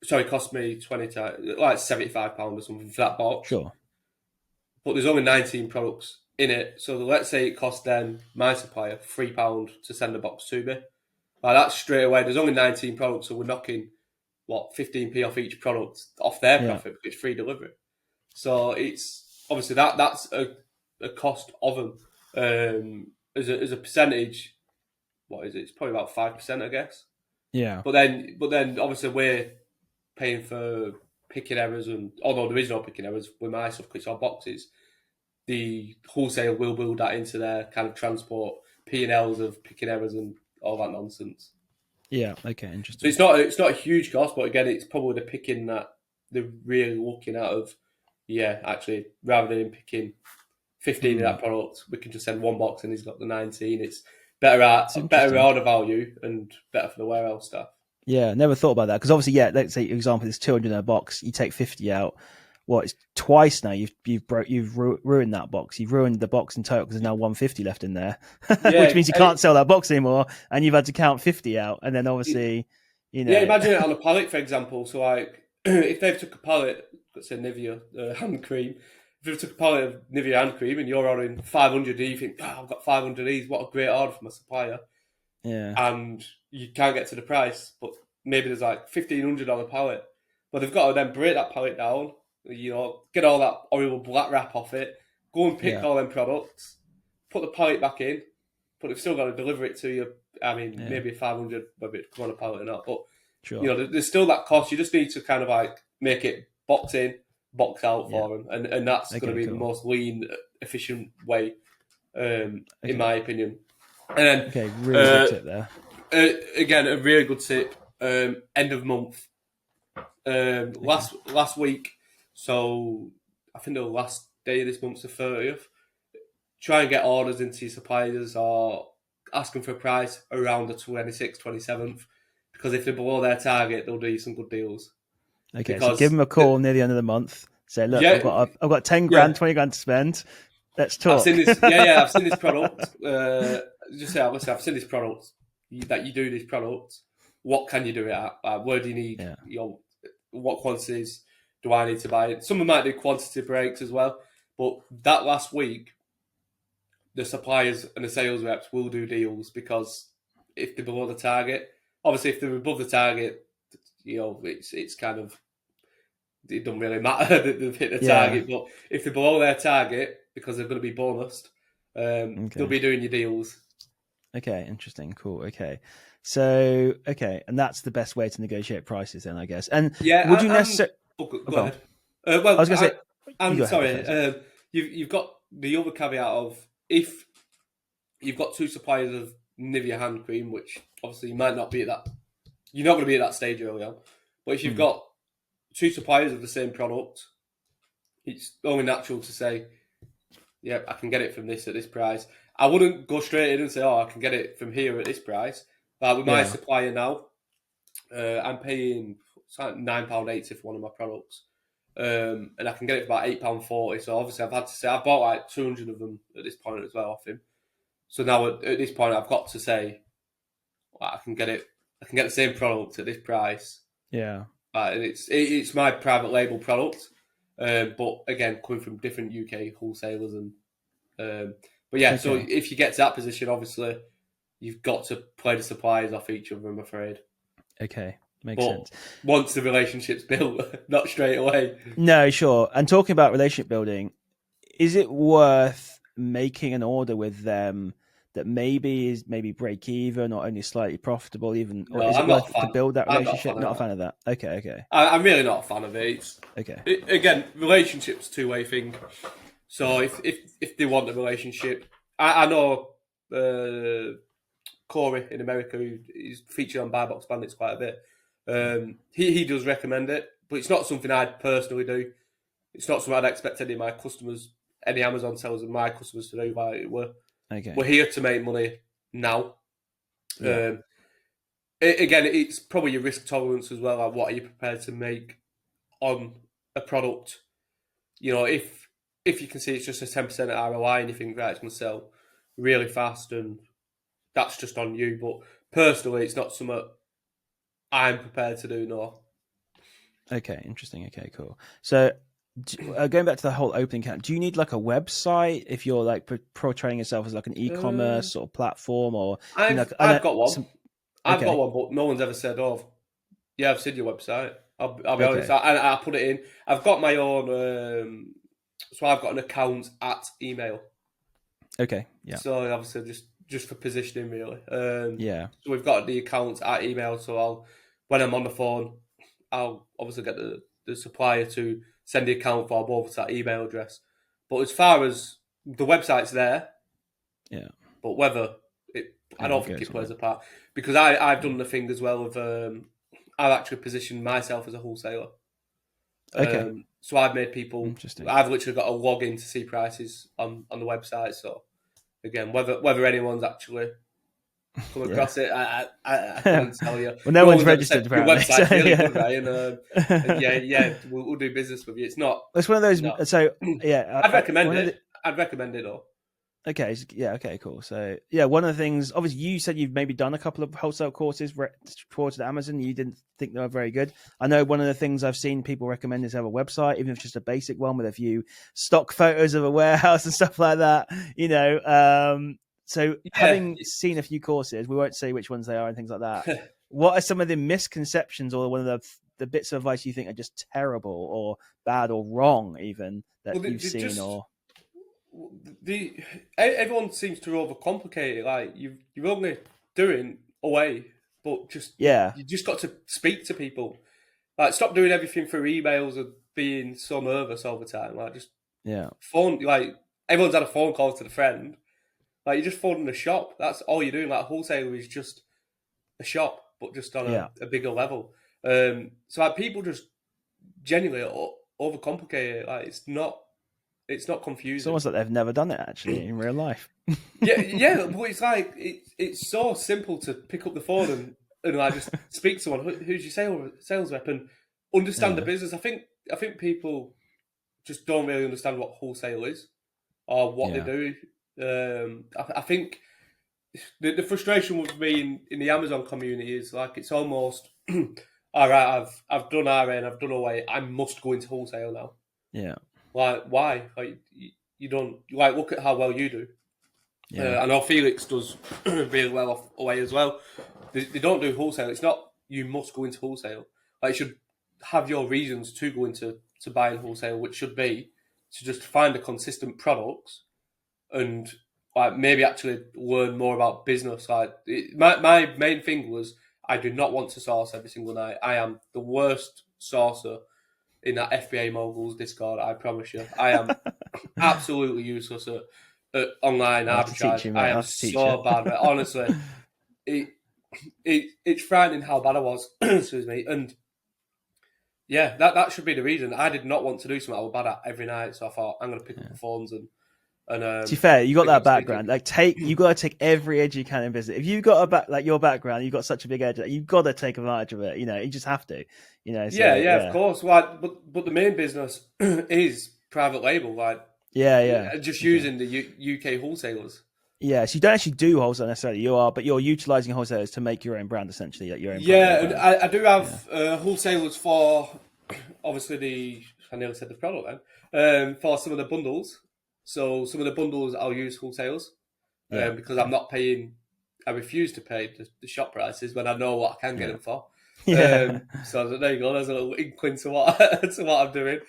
Sorry, it cost me £75 or something for that box. Sure. But there's only 19 products in it. So let's say it cost them, my supplier, £3 to send a box to me. That's straight away. There's only 19 products, so we're knocking 15p off each product off their profit, because it's free delivery. So it's obviously that's a cost of them. As a percentage, what is it? It's probably about 5%, I guess. Yeah. But then obviously we're paying for picking errors, and although there is no picking errors with my stuff because it's on boxes, the wholesale will build that into their kind of transport P&Ls of picking errors and all that nonsense. Yeah. Okay. Interesting. So it's not a huge cost, but again, it's probably the picking that they're really looking at of. Yeah, actually, rather than picking 15 of that product, we can just send one box and he's got the 19. It's better order value and better for the warehouse staff. Yeah, never thought about that, because obviously, let's say, for example, there's 200 in a box. You take 50 out. It's twice now. You've ruined that box. You've ruined the box in total, because there's now 150 left in there, which means you can't sell that box anymore, and you've had to count 50 out. And then obviously, Yeah, imagine it on a pallet, for example. So if they've took a pallet, let's say Nivea hand cream, if they've took a pallet of Nivea hand cream and you're ordering 500, you think, I've got 500 of these. What a great order from my supplier. Yeah. And you can't get to the price, but maybe there's like $1,500 on a pallet. But they've got to then break that pallet down, get all that horrible black wrap off it, go and pick all them products, put the pallet back in, but they've still got to deliver it to you. I mean, maybe 500, whether it's on a pallet or not. But, there's still that cost. You just need to kind of like make it box in, box out for them. And that's going to be the most lean, efficient way, in my opinion. And then, really good tip there. Again, a really good tip. End of month. Last week, so I think the last day of this month's the 30th. Try and get orders into your suppliers or ask them for a price around the 26th, 27th, because if they're below their target, they'll do you some good deals. Okay, so give them a call near the end of the month. Say, look, I've got 10 grand, 20 grand to spend. Let's talk. I've seen this. Yeah, I've seen this product. Just say, listen, I've seen this product. That you do this product. What can you do it at? Where do you need? What quantities do I need to buy? Some might do quantity breaks as well. But that last week, the suppliers and the sales reps will do deals because if they're below the target, obviously if they're above the target, it's kind of, it doesn't really matter that they've hit the target. But if they're below their target because they're going to be bonused, they'll be doing your deals. Okay, interesting, cool. Okay, so and that's the best way to negotiate prices, then, I guess. And would you necessarily? Go ahead. Well, I was going to say. I'm sorry. You've got the other caveat of if you've got two suppliers of Nivea hand cream, which obviously you might not be at that. You're not going to be at that stage early on. But if you've got two suppliers of the same product, it's only natural to say, yeah, I can get it from this at this price. I wouldn't go straight in and say, I can get it from here at this price. But with my supplier now, I'm paying £9.80 for one of my products. And I can get it for about £8.40. So obviously I've had to say, I bought like 200 of them at this point as well off him. So now at this point I've got to say, I can get the same product at this price. Yeah. And it's my private label product. But again, coming from different UK wholesalers but yeah, so if you get to that position, obviously you've got to play the suppliers off each other, I'm afraid. Okay. Makes sense. Once the relationship's built, not straight away. No, sure. And talking about relationship building, is it worth making an order with them that maybe break even or only slightly profitable, even? Or is it worth to build that relationship? Not a fan of that. Okay. I'm really not a fan of it. Again, relationships two-way thing. So if they want a relationship, I know Corey in America, who is featured on Bybox Bandits quite a bit. He does recommend it, but it's not something I'd personally do. It's not something I'd expect any of my customers, any Amazon sellers and my customers to do. Like we're here to make money now. Again, it's probably your risk tolerance as well. Like, what are you prepared to make on a product? If you can see it's just a 10% ROI and you think, right, it's going to sell really fast, and that's just on you. But personally, it's not something I'm prepared to do, no. Okay, interesting. Okay, cool. So going back to the whole opening account, do you need like a website if you're like portraying yourself as like an e-commerce sort of platform? Or I've got one. I've got one, but no one's ever said, yeah, I've seen your website. I'll be honest. I put it in. I've got my own... so I've got an account at email. Okay, yeah. So obviously just for positioning, really. So we've got the account at email. So when I'm on the phone, I'll obviously get the supplier to send the account form over to that email address. But as far as the website's there, but whether I don't think it plays a part, because I've done the thing as well of I've actually positioned myself as a wholesaler. So I've made people. I've literally got a login to see prices on the website. So again, whether anyone's actually come across it, I couldn't tell you. Well, no one's registered. Your website's really good, right? And we'll do business with you. It's not. It's one of those. No. So I'd recommend it. I'd recommend it though. Okay. Yeah. Okay. Cool. So one of the things, obviously, you said you've maybe done a couple of wholesale courses towards Amazon. You didn't think they were very good. I know one of the things I've seen people recommend is have a website, even if it's just a basic one with a few stock photos of a warehouse and stuff like that. So having seen a few courses, we won't say which ones they are and things like that. What are some of the misconceptions or one of the bits of advice you think are just terrible or bad or wrong, even that you've seen or? Everyone seems to overcomplicate it. Like you're only doing away, but you just got to speak to people. Like stop doing everything through emails and being so nervous all the time. Like just phone. Like everyone's had a phone call to the friend. Like you're just phoning a shop. That's all you're doing. Like wholesale is just a shop, but just on a bigger level. So people just genuinely overcomplicate it. Like it's not confusing. It's almost like they've never done it actually in real life. yeah, but it's like it's so simple to pick up the phone and like just speak to someone. Who's your sales rep and understand the business. I think people just don't really understand what wholesale is. or what they do. I think the frustration with me in the Amazon community is like it's almost all right. I've done RA and I've done away. I must go into wholesale now. Yeah. Like why? Like you don't like look at how well you do. Yeah. I know Felix does really well off away as well. They don't do wholesale. It's not you must go into wholesale. Like you should have your reasons to go into buying wholesale, which should be to just find a consistent products and like maybe actually learn more about business. Like my main thing was I do not want to source every single night. I am the worst sourcer in that FBA Moguls Discord. I promise you, I am absolutely useless at online arbitrage. I am so bad. Honestly, it's frightening how bad I was. Excuse me. And yeah, that should be the reason. I did not want to do something I was bad at every night. So I thought I'm going to pick up the phones and. To be fair, you got that background. Like, you got to take every edge you can in business. If you got your background, you got such a big edge. You got to take advantage of it. You just have to. So, yeah, of course. Like, but the main business is private label. Like, just using the UK wholesalers. Yeah, so you don't actually do wholesale necessarily. But you're utilizing wholesalers to make your own brand, essentially. Like your own. Yeah, and I do have wholesalers for obviously I nearly said the product then. For some of the bundles. So some of the bundles I'll use wholesalers because I'm not paying. I refuse to pay the shop prices when I know what I can get them for. So there you go. There's a little inkling to what I'm doing.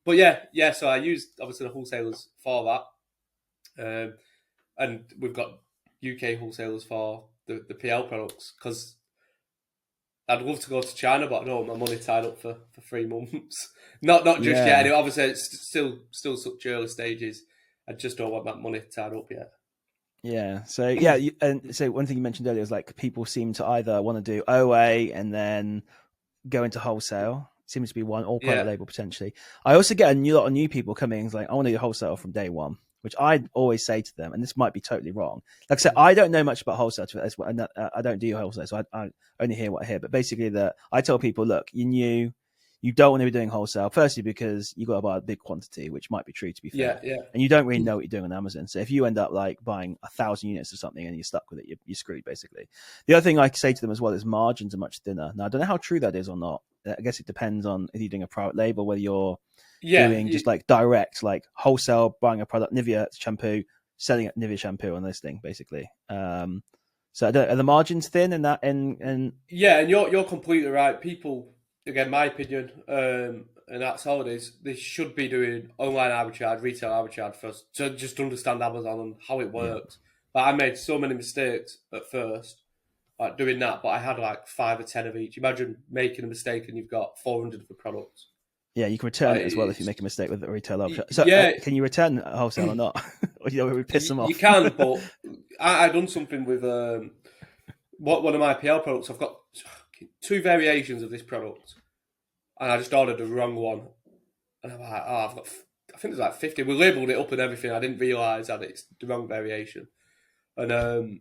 But yeah. So I use obviously the wholesalers for that, and we've got UK wholesalers for the PL products because I'd love to go to China, but I don't want my money tied up for 3 months. Not just yet. Anyway, obviously, it's still such early stages. I just don't want that money tied up yet. Yeah. So and so one thing you mentioned earlier was like people seem to either want to do OA and then go into wholesale. Seems to be one or private label potentially. I also get a lot of new people coming like I want to do wholesale from day one, which I always say to them, and this might be totally wrong. Like I said, I don't know much about wholesale. I don't do wholesale, so I only hear what I hear. But basically, I tell people, look, you don't want to be doing wholesale. Firstly, because you got to buy a big quantity, which might be true to be fair. Yeah. And you don't really know what you're doing on Amazon. So if you end up like buying 1,000 units or something and you're stuck with it, you're screwed basically. The other thing I say to them as well is margins are much thinner. Now I don't know how true that is or not. I guess it depends on if you're doing a private label, whether you're doing just like direct, like wholesale, buying a product, Nivea shampoo, selling it Nivea shampoo on this thing, basically. So are the margins thin in that? And yeah, and you're completely right. People, again, my opinion, and that's all it is. They should be doing online arbitrage, retail arbitrage first, to just understand Amazon and how it works. But I made so many mistakes at first, like doing that. But I had like 5 or 10 of each. Imagine making a mistake and you've got 400 of the products. Yeah, you can return it as well if you make a mistake with the retail option. So can you return wholesale or not? Or we piss them off? You can, but I done something with one of my PL products. I've got 2 variations of this product, and I just ordered the wrong one. And I'm like, I think there's like 50. We labelled it up and everything. I didn't realise that it's the wrong variation. And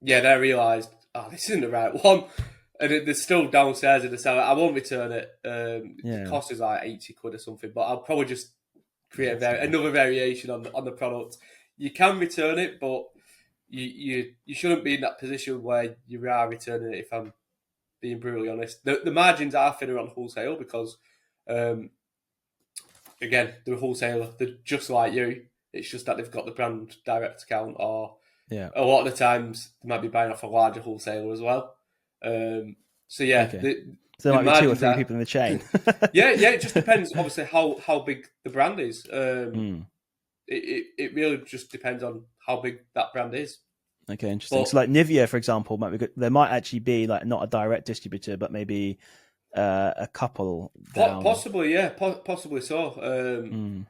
then I realised, this isn't the right one. And it's still downstairs in the cellar. I won't return it. The cost is like 80 quid or something, but I'll probably just create another variation on the product. You can return it, but you shouldn't be in that position where you are returning it, if I'm being brutally honest. The margins are thinner on wholesale because, again, they're a wholesaler. They're just like you. It's just that they've got the brand direct account, or a lot of the times they might be buying off a larger wholesaler as well. So there might be 2 or 3 people in the chain. It just depends. Obviously, how big the brand is. It really just depends on how big that brand is. Okay, interesting. So, like Nivea, for example, might be good. There might actually be like not a direct distributor, but maybe a couple down. Possibly, possibly so.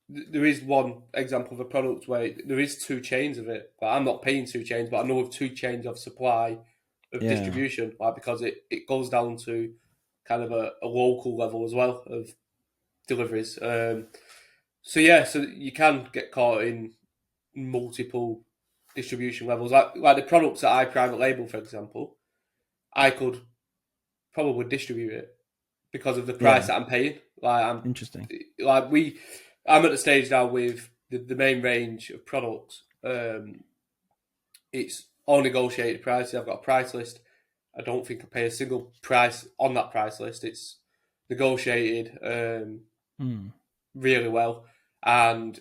There is one example of a product where there is 2 chains of it. But I'm not paying 2 chains, but I know of 2 chains of supply of distribution, because it goes down to kind of a local level as well of deliveries. So you can get caught in multiple distribution levels. Like the products that I private label, for example, I could probably distribute it because of the price that I'm paying. Interesting. Like I'm at the stage now with the main range of products. It's all negotiated prices. I've got a price list. I don't think I pay a single price on that price list. It's negotiated really well. And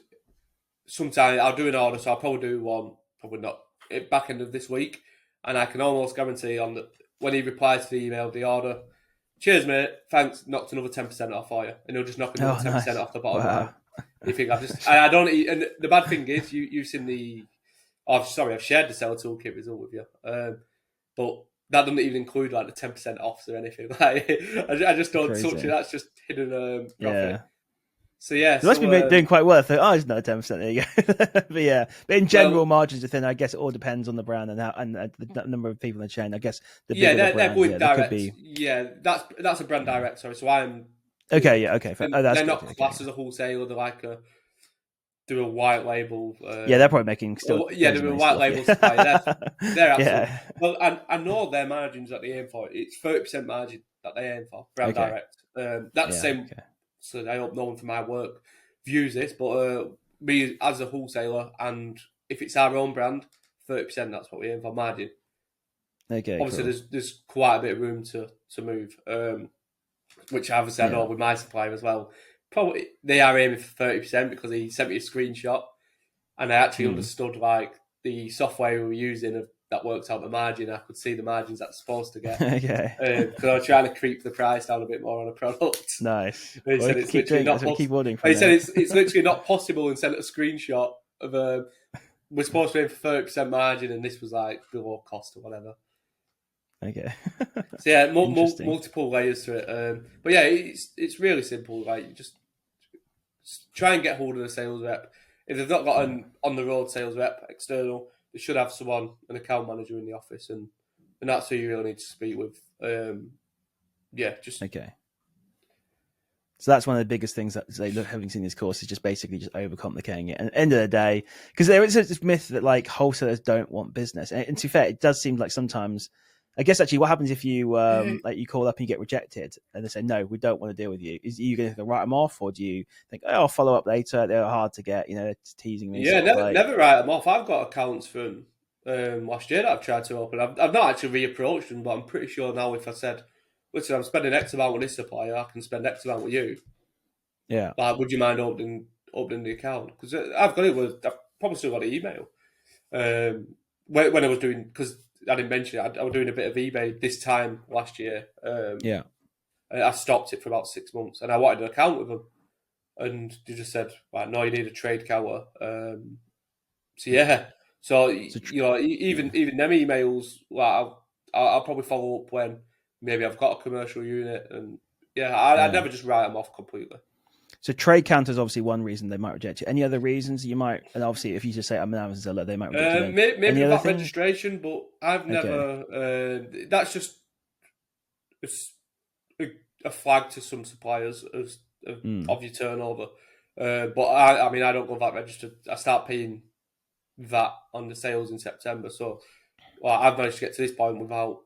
sometimes I'll do an order, so I'll probably do one, probably not, back end of this week. And I can almost guarantee on that when he replies to the email, the order, cheers, mate, thanks, knocked another 10% off for you. And he'll just knock another 10% off the bottom line. You think I don't, and the bad thing is, you've seen I've shared the seller toolkit result with you. But that doesn't even include like the 10% offs or anything. Like, I just don't touch it. That's just hidden profit. Yeah. So yeah, you must be doing quite well. I thought, it's another 10%. There you go. But yeah, but in general, margins are thin. I guess it all depends on the brand and the number of people in the chain. I guess they're going direct. Yeah, that's a brand direct. Sorry, so I'm okay. Yeah, okay. They're not classed as a wholesaler. They're like do a white label. They're probably making still. They're a white label supplier. They're absolutely. Well, I know their margins that they aim for. It's 30% margin that they aim for. Brand direct. That's the same. Okay. So I hope no one from my work views this, but me as a wholesaler, and if it's our own brand, 30%. That's what we aim for margin. Okay. Obviously, there's quite a bit of room to move, which obviously I know with my supplier as well. Probably they are aiming for 30% because he sent me a screenshot, and I actually understood like the software we were using that works out the margin. I could see the margins that's supposed to get. Okay. Because I was trying to creep the price down a bit more on a product. Nice. He said it's literally not possible. He said it's literally not possible, and sent a screenshot of we're supposed to aim for 30% margin, and this was like below cost or whatever. Okay. So yeah, multiple layers to it. But yeah, it's really simple. Like, you just try and get hold of the sales rep. If they've not got an on the road sales rep external, they should have someone, an account manager in the office, and that's who you really need to speak with. Okay. So that's one of the biggest things that having seen this course is just basically just overcomplicating it. And at the end of the day, because there is this myth that like wholesalers don't want business, and to be fair, it does seem like sometimes. I guess actually, what happens if you like you call up and you get rejected, and they say no, we don't want to deal with you? Is you going to write them off, or do you think, I'll follow up later? They're hard to get, it's teasing me. Yeah, never write them off. I've got accounts from last year that I've tried to open. I've not actually reapproached them, but I'm pretty sure now if I said, listen, I'm spending X amount with this supplier, I can spend X amount with you. Yeah. Like, would you mind opening the account? Because I've probably still got an email. When I was doing, because I didn't mention it, I was doing a bit of eBay this time last year. I stopped it for about 6 months, and I wanted an account with them, and they just said, "Right, no, you need a trade counter." So even them emails, like I'll probably follow up when maybe I've got a commercial unit, and I'd never just write them off completely. So trade counter is obviously one reason they might reject you. Any other reasons you might? And obviously, if you just say I'm an Amazon seller, they might reject you. Maybe about registration, but I've never. That's just a flag to some suppliers of your turnover. But I don't go VAT registered. I start paying VAT on the sales in September, so I've managed to get to this point without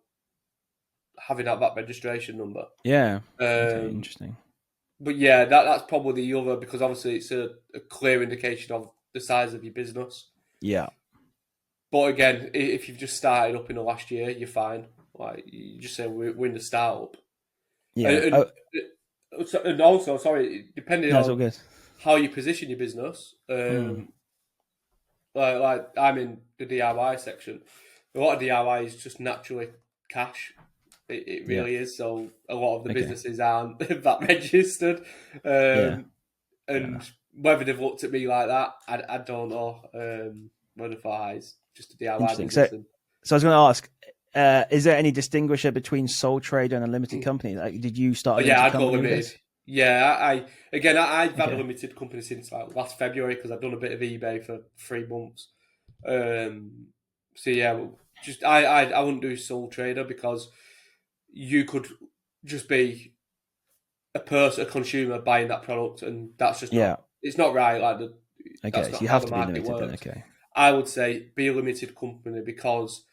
having that VAT registration number. Yeah, interesting. But yeah, that's probably the other, because obviously it's a clear indication of the size of your business. Yeah. But again, if you've just started up in the last year, you're fine. Like, you just say we're in the startup. Yeah. And also, sorry, depending on how you position your business, like I'm in the DIY section. A lot of DIY is just naturally cash. It really is. So a lot of the businesses aren't that registered. And whether they've looked at me like that, I don't know. Whether it's just a DIY business. So I was going to ask, is there any distinguisher between sole trader and a limited company? Like, did you start? I'd go limited. Yeah, I've had a limited company since like last February, because I've done a bit of eBay for 3 months. I wouldn't do sole trader, because you could just be a consumer buying that product, and that's just it's not right. Like so you have to be limited then. Okay, I would say be a limited company, because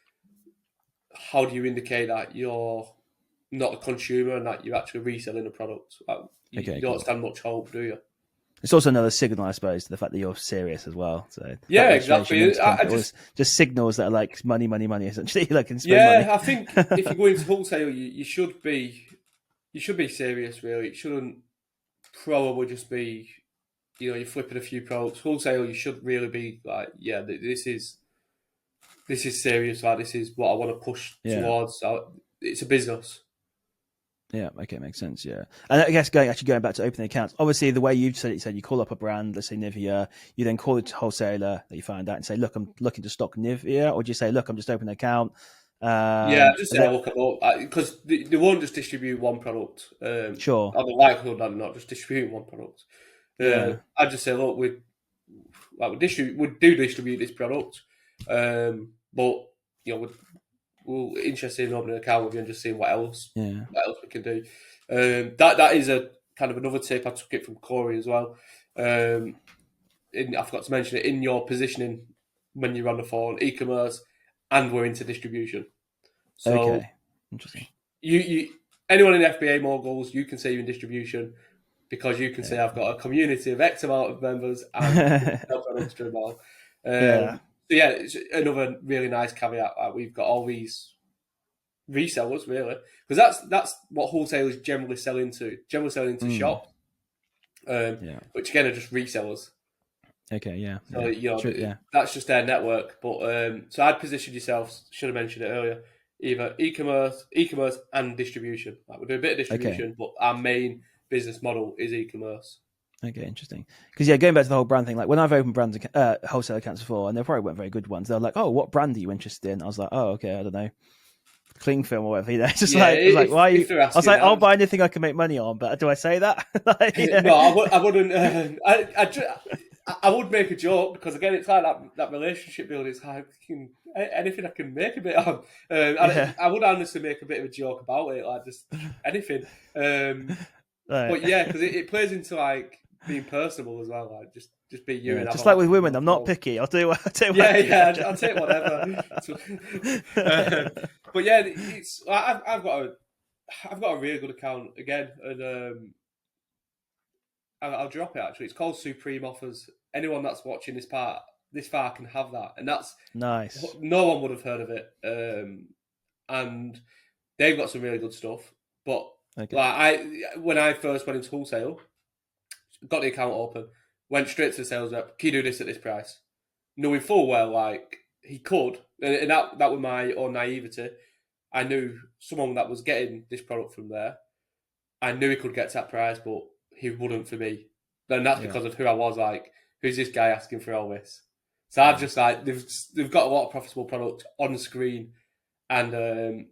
how do you indicate that you're not a consumer and that you're actually reselling a product? Like, you don't stand much hope, do you? It's also another signal, I suppose, to the fact that you're serious as well. So yeah, exactly. Just signals that are like money, essentially. Like, can spend yeah, money. I think if you go into wholesale, you should be serious. Really, it shouldn't probably just be, you're flipping a few products. Wholesale, you should really be like, yeah, this is serious. Like, this is what I want to push towards. It's a business. Yeah, okay, makes sense. Yeah, and I guess going back to opening accounts, obviously the way you said you call up a brand, let's say Nivea, you then call it wholesaler that you find out and say, look, I'm looking to stock Nivea, or do you say, look, I'm just opening an account? Yeah, just say look up, because they won't just distribute one product. Sure. On the likelihood I'm not just distributing one product. I just say, look, we do distribute this product, but we're interested in opening an account with you and just seeing what else we can do. That is a kind of another tip. I took it from Corey as well. I forgot to mention it in your positioning when you're on the phone, e-commerce, and we're into distribution. So okay, interesting. You anyone in FBA moguls, you can say you're in distribution because you can say I've got a community of X amount of members and products to them all. So yeah, it's another really nice caveat. We've got all these resellers, really, because that's what wholesalers generally sell into. Generally selling into shops, which again are just resellers. Okay, yeah. So that's just their network. But so I'd position yourself. Should have mentioned it earlier. Either e-commerce, and distribution. Like, we'll do a bit of distribution, but our main business model is e-commerce. Okay, interesting. Because going back to the whole brand thing, like when I've opened wholesale accounts before, and they probably weren't very good ones. They're like, "Oh, what brand are you interested in?" I was like, "Oh, okay, I don't know, cling film or whatever." It's just why are you? I was like, "I'll buy anything I can make money on," but do I say that? No, I wouldn't. I would make a joke because again, it's like that relationship building. It's like anything I can make a bit on. I would honestly make a bit of a joke about it, like just anything. But yeah, because it plays into like being personable as well, like just be you. And just like with women, I'm not picky. I'll do what. I'll take whatever. But yeah, it's I've got a really good account again, and I'll drop it actually. It's called Supreme Offers. Anyone that's watching this far can have that, and that's nice. No one would have heard of it, and they've got some really good stuff. But when I first went into wholesale, got the account open, went straight to the sales rep. Can you do this at this price? Knowing full well, like he could, and that was my own naivety. I knew someone that was getting this product from there. I knew he could get to that price, but he wouldn't for me. And that's because of who I was. Like, who's this guy asking for all this? So I've just like they've got a lot of profitable product on the screen, and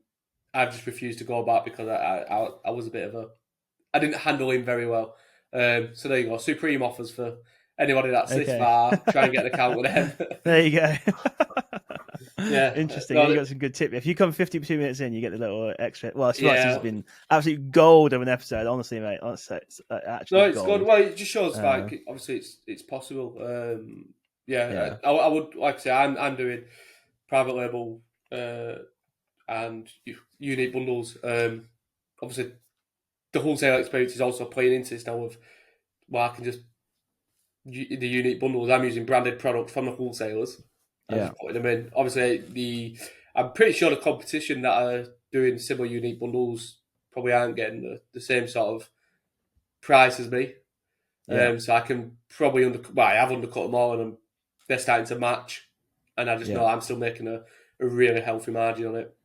I've just refused to go back because I was a bit of I didn't handle him very well. So there you go. Supreme Offers for anybody that's this far. Try and get an account with them. There you go. Yeah, interesting. You got some good tip. If you come 52 minutes in, you get the little extra. Well, this has been absolute gold of an episode. Honestly, mate. Honestly, it's actually it's gold. good. Well, it just shows like obviously it's possible. I would like to say I'm doing private label and unique bundles. Obviously, the wholesale experience is also playing into this now of I can just the unique bundles. I'm using branded products from the wholesalers. I'm just putting them in. Obviously, I'm pretty sure the competition that are doing similar unique bundles probably aren't getting the same sort of price as me. So I can probably I have undercut them all, and they're starting to match. And I just know I'm still making a really healthy margin on it.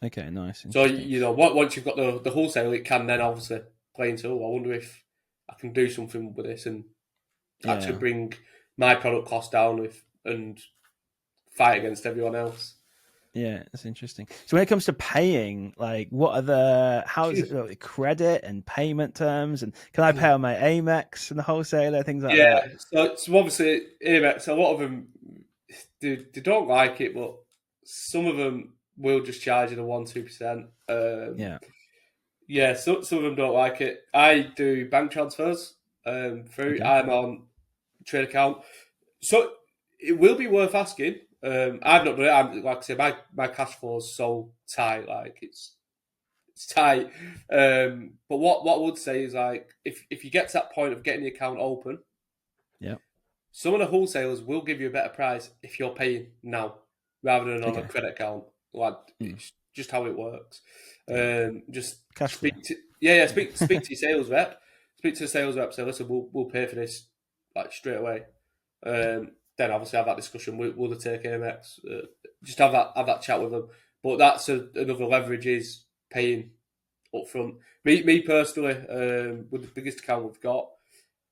Okay, nice. So once you've got the wholesale, it can then obviously play into. I wonder if I can do something with this and actually bring my product cost down and fight against everyone else. Yeah, that's interesting. So when it comes to paying, like, how is it credit and payment terms, and can I pay on my Amex and the wholesaler, things like that? Yeah, so obviously Amex, a lot of them they don't like it, but some of them will just charge you the 1-2%. Some of them don't like it. I do bank transfers through. I'm on trade account, so it will be worth asking. I've not done it. Like I say, my cash flow is so tight. Like it's tight. But what I would say is like if you get to that point of getting the account open, Yeah. Some of the wholesalers will give you a better price if you're paying now rather than on a Okay. credit account. Like it's just how it works. Just Cash flow. speak to speak to your sales rep. Speak to the sales rep. Say, listen, we'll pay for this like straight away. Then obviously have that discussion. Will they take AMX? Just have that chat with them. But that's another leverage is paying up front. Me personally, with the biggest account we've got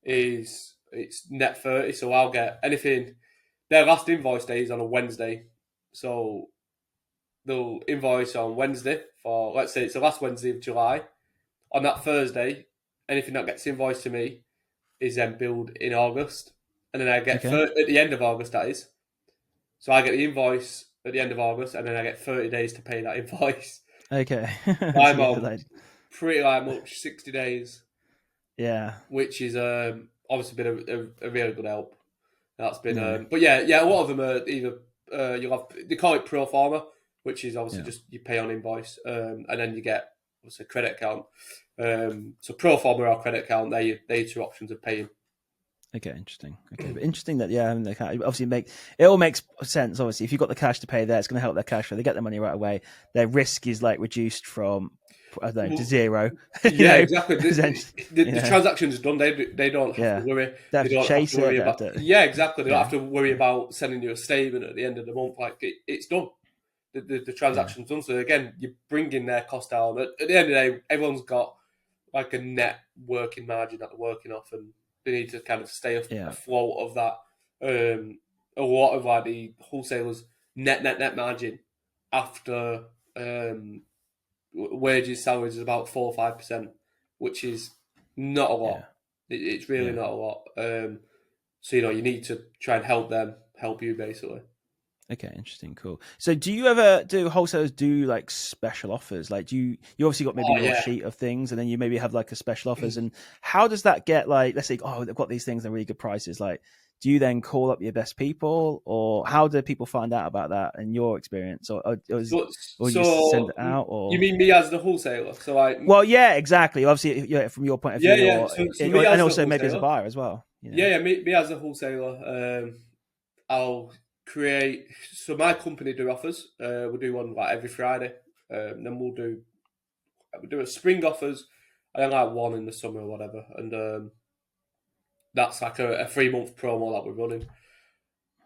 is it's net 30, so I'll get anything. Their last invoice day is on a Wednesday, so they'll invoice on Wednesday for, let's say it's the last Wednesday of July. On that Thursday, anything that gets invoiced to me is then billed in August, and then I get at the end of August, that is. So I get the invoice at the end of August, and then I get 30 days to pay that invoice. Okay. I'm on pretty much 60 days. Yeah. Which is obviously been a really good help. That's been, but yeah, a lot of them are either you'll have, they call it pro forma, which is obviously just you pay on invoice, and then you get obviously a credit account. So pro forma or credit account, they're your two options of paying. Okay, interesting. Okay, but interesting that obviously it all makes sense. Obviously, if you've got the cash to pay there, it's going to help their cash flow. They get their money right away. Their risk is like reduced from to zero. Yeah, exactly. The transaction's done. They don't have to worry. They don't have to worry about. Yeah, exactly. They don't have to worry about sending you a statement at the end of the month. Like it's done. The transaction's done. So again, you're bringing their cost down. At the end of the day, everyone's got like a net working margin that they're working off, and they need to kind of stay afloat of that. A lot of like the wholesalers' net margin after wages, salaries is about 4 or 5%, which is not a lot. It's really not a lot. So you need to try and help them help you basically. Okay, interesting, cool. So do wholesalers do like special offers? Like you obviously got maybe your sheet of things, and then you maybe have like a special offers. And how does that get, like, let's say, they've got these things, they're really good prices. Like, do you then call up your best people, or how do people find out about that in your experience? Or you send it out? Or you mean me as the wholesaler? Well, yeah, exactly. Obviously, from your point of view, and also maybe as a buyer as well. Me as a wholesaler, I'll create. So my company do offers. We do one like every Friday. Then we'll do a spring offers, and then like one in the summer or whatever. And that's like a 3-month promo that we're running.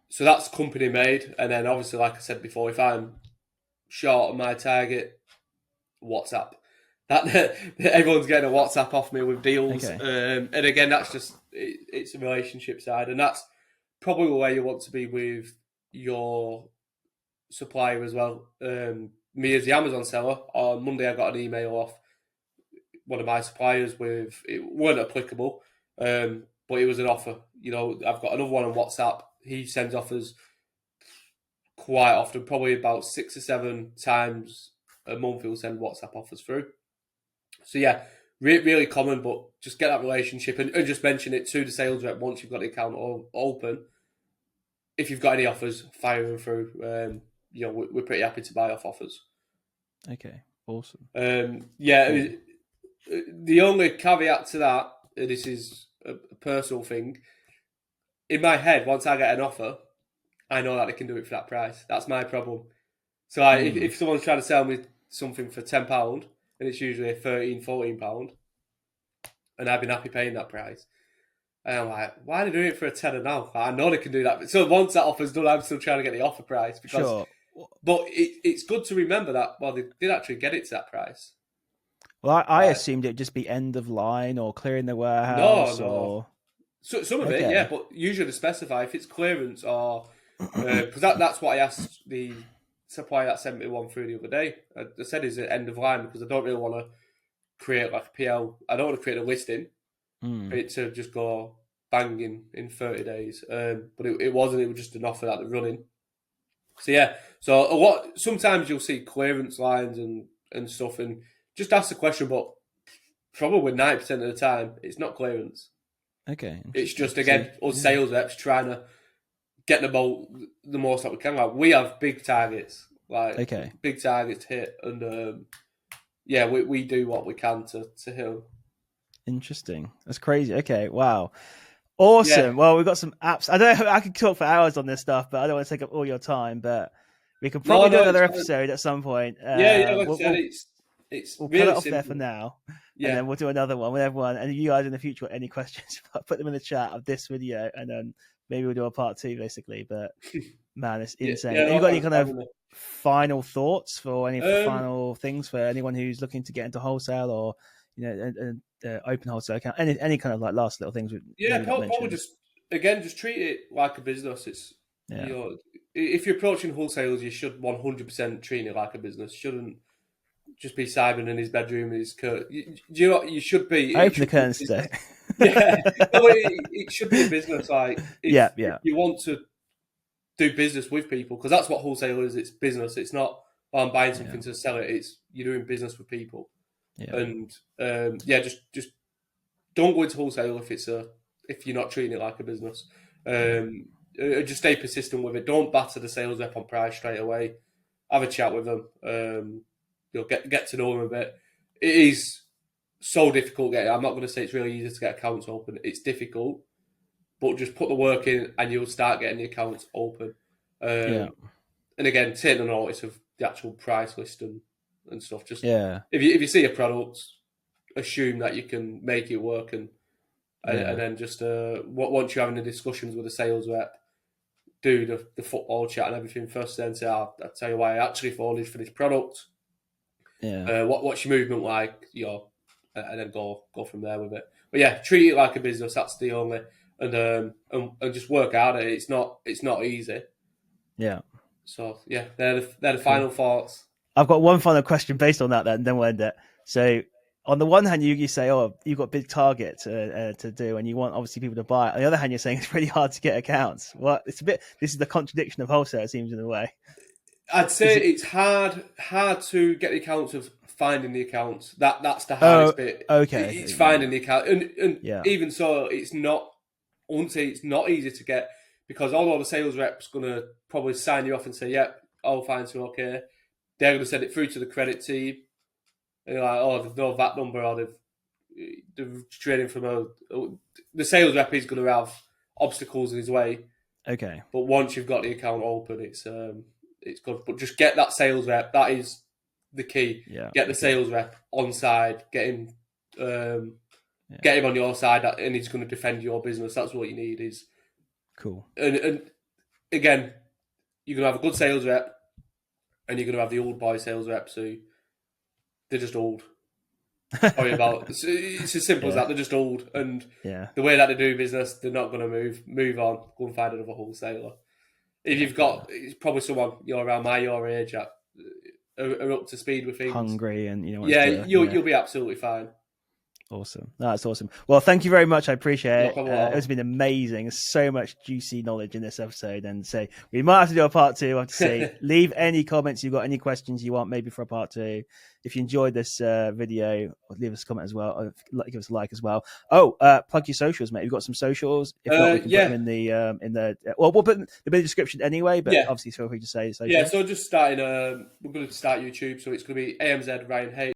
So that's company made. And then obviously, like I said before, if I'm short on my target, WhatsApp. That everyone's getting a WhatsApp off me with deals. And again, that's just it's a relationship side, and that's probably where you want to be with your supplier as well. Me as the Amazon seller, on Monday I got an email off one of my suppliers with, it weren't applicable, but it was an offer. I've got another one on WhatsApp. He sends offers quite often, probably about 6 or 7 times a month. He'll send WhatsApp offers through. So yeah, really common, but just get that relationship and just mention it to the sales rep once you've got the account open. If you've got any offers, fire them through. We're pretty happy to buy off offers. Okay, awesome. The only caveat to that, this is a personal thing. In my head, once I get an offer, I know that they can do it for that price. That's my problem. So if someone's trying to sell me something for £10, and it's usually £13, £14, and I've been happy paying that price, and I'm like, why are they doing it for a tenner now? I know they can do that. So once that offer's done, I'm still trying to get the offer price. But it's good to remember that, they did actually get it to that price. Well, I assumed it'd just be end of line or clearing the warehouse. No. Or... So, some of it, yeah, but usually specify if it's clearance or... Because that's what I asked the supplier that sent me one through the other day. I said, is it end of line? Because I don't really want to create like a PL. I don't want to create a listing for it to just go banging in 30 days. But it wasn't. It was just an offer that they're running. So yeah. So sometimes you'll see clearance lines and stuff, and just ask the question. But probably 90% of the time, it's not clearance. Okay. It's just again us sales reps trying to get the most that we can. Like, we have big targets, big targets to hit, and we do what we can to hit them. Interesting. That's crazy. Okay, wow. Awesome. Yeah. Well, we've got some apps. I could talk for hours on this stuff, but I don't want to take up all your time. But we could probably do another episode at some point. Yeah. Like I said, it's we'll really cut it off simple. there for now, Yeah. and then we'll do another one with everyone. And you guys in the future, any questions, put them in the chat of this video, and then maybe we'll do a part 2, basically. But man, it's insane. Have you got any kind of final thoughts for any final things for anyone who's looking to get into wholesale or open wholesale account? Any kind of like last little things? Probably just treat it like a business. It's if you're approaching wholesalers, you should 100% treat it like a business. Shouldn't just be Simon in his bedroom with his curtain. You should be. Open the curtains today. It should be a business. Like if you want to do business with people, because that's what wholesale is. It's business. It's not I'm buying something to sell it. It's you're doing business with people. And just don't go into wholesale if you're not treating it like a business. Just stay persistent with it. Don't batter the sales rep on price straight away. Have a chat with them. Get to know them a bit. It is so difficult. I'm not going to say it's really easy to get accounts open. It's difficult, but just put the work in and you'll start getting the accounts open. And again, take the notice of the actual price list and stuff. Just if you see a product, assume that you can make it work, and then just once you're having the discussions with the sales rep, do the football chat and everything first. Then say, I'll tell you why I actually fallen for this product. What's your movement like? And then go from there with it. But treat it like a business. That's the only and just work out it. It's not easy. Yeah. So they're the final thoughts. I've got one final question based on that, and then we'll end it. So, on the one hand, you say, you've got big target to do, and you want obviously people to buy it. On the other hand, you're saying it's really hard to get accounts. This is the contradiction of wholesale, it seems, in a way. I'd say it's hard to get the accounts of finding the accounts. That's the hardest bit. Okay. It's finding the account, and even so, it's not. I wouldn't say it's not easy to get, because although the sales rep's going to probably sign you off and say, yep, all fine, so okay, they're going to send it through to the credit team. And you're like, there's no VAT number, or they're trading from the sales rep is going to have obstacles in his way. Okay. But once you've got the account open, it's good. But just get that sales rep. That is the key. Yeah. Get the sales rep on side. Get him on your side, and he's going to defend your business. That's what you need. Is cool. And again, you're going to have a good sales rep, and you're going to have the old boy sales reps who they're just old. Sorry about it's as simple as that. They're just old, and the way that they do business, they're not going to move on. Go and find another wholesaler. If you've got, it's probably someone around your age that are up to speed with things, hungry, and you'll be absolutely fine. Awesome. That's awesome. Well, thank you very much. I appreciate it. It's been amazing. There's so much juicy knowledge in this episode. And so we might have to do a part 2. I have to say, leave any comments. You've got any questions you want maybe for a part 2. If you enjoyed this video, leave us a comment as well. Or give us a like as well. Plug your socials, mate. You've got some socials. If not, we can put them in the we'll put them in the description anyway, but obviously feel free to say socials. So just starting, we're going to start YouTube. So it's going to be AMZ Ryan H.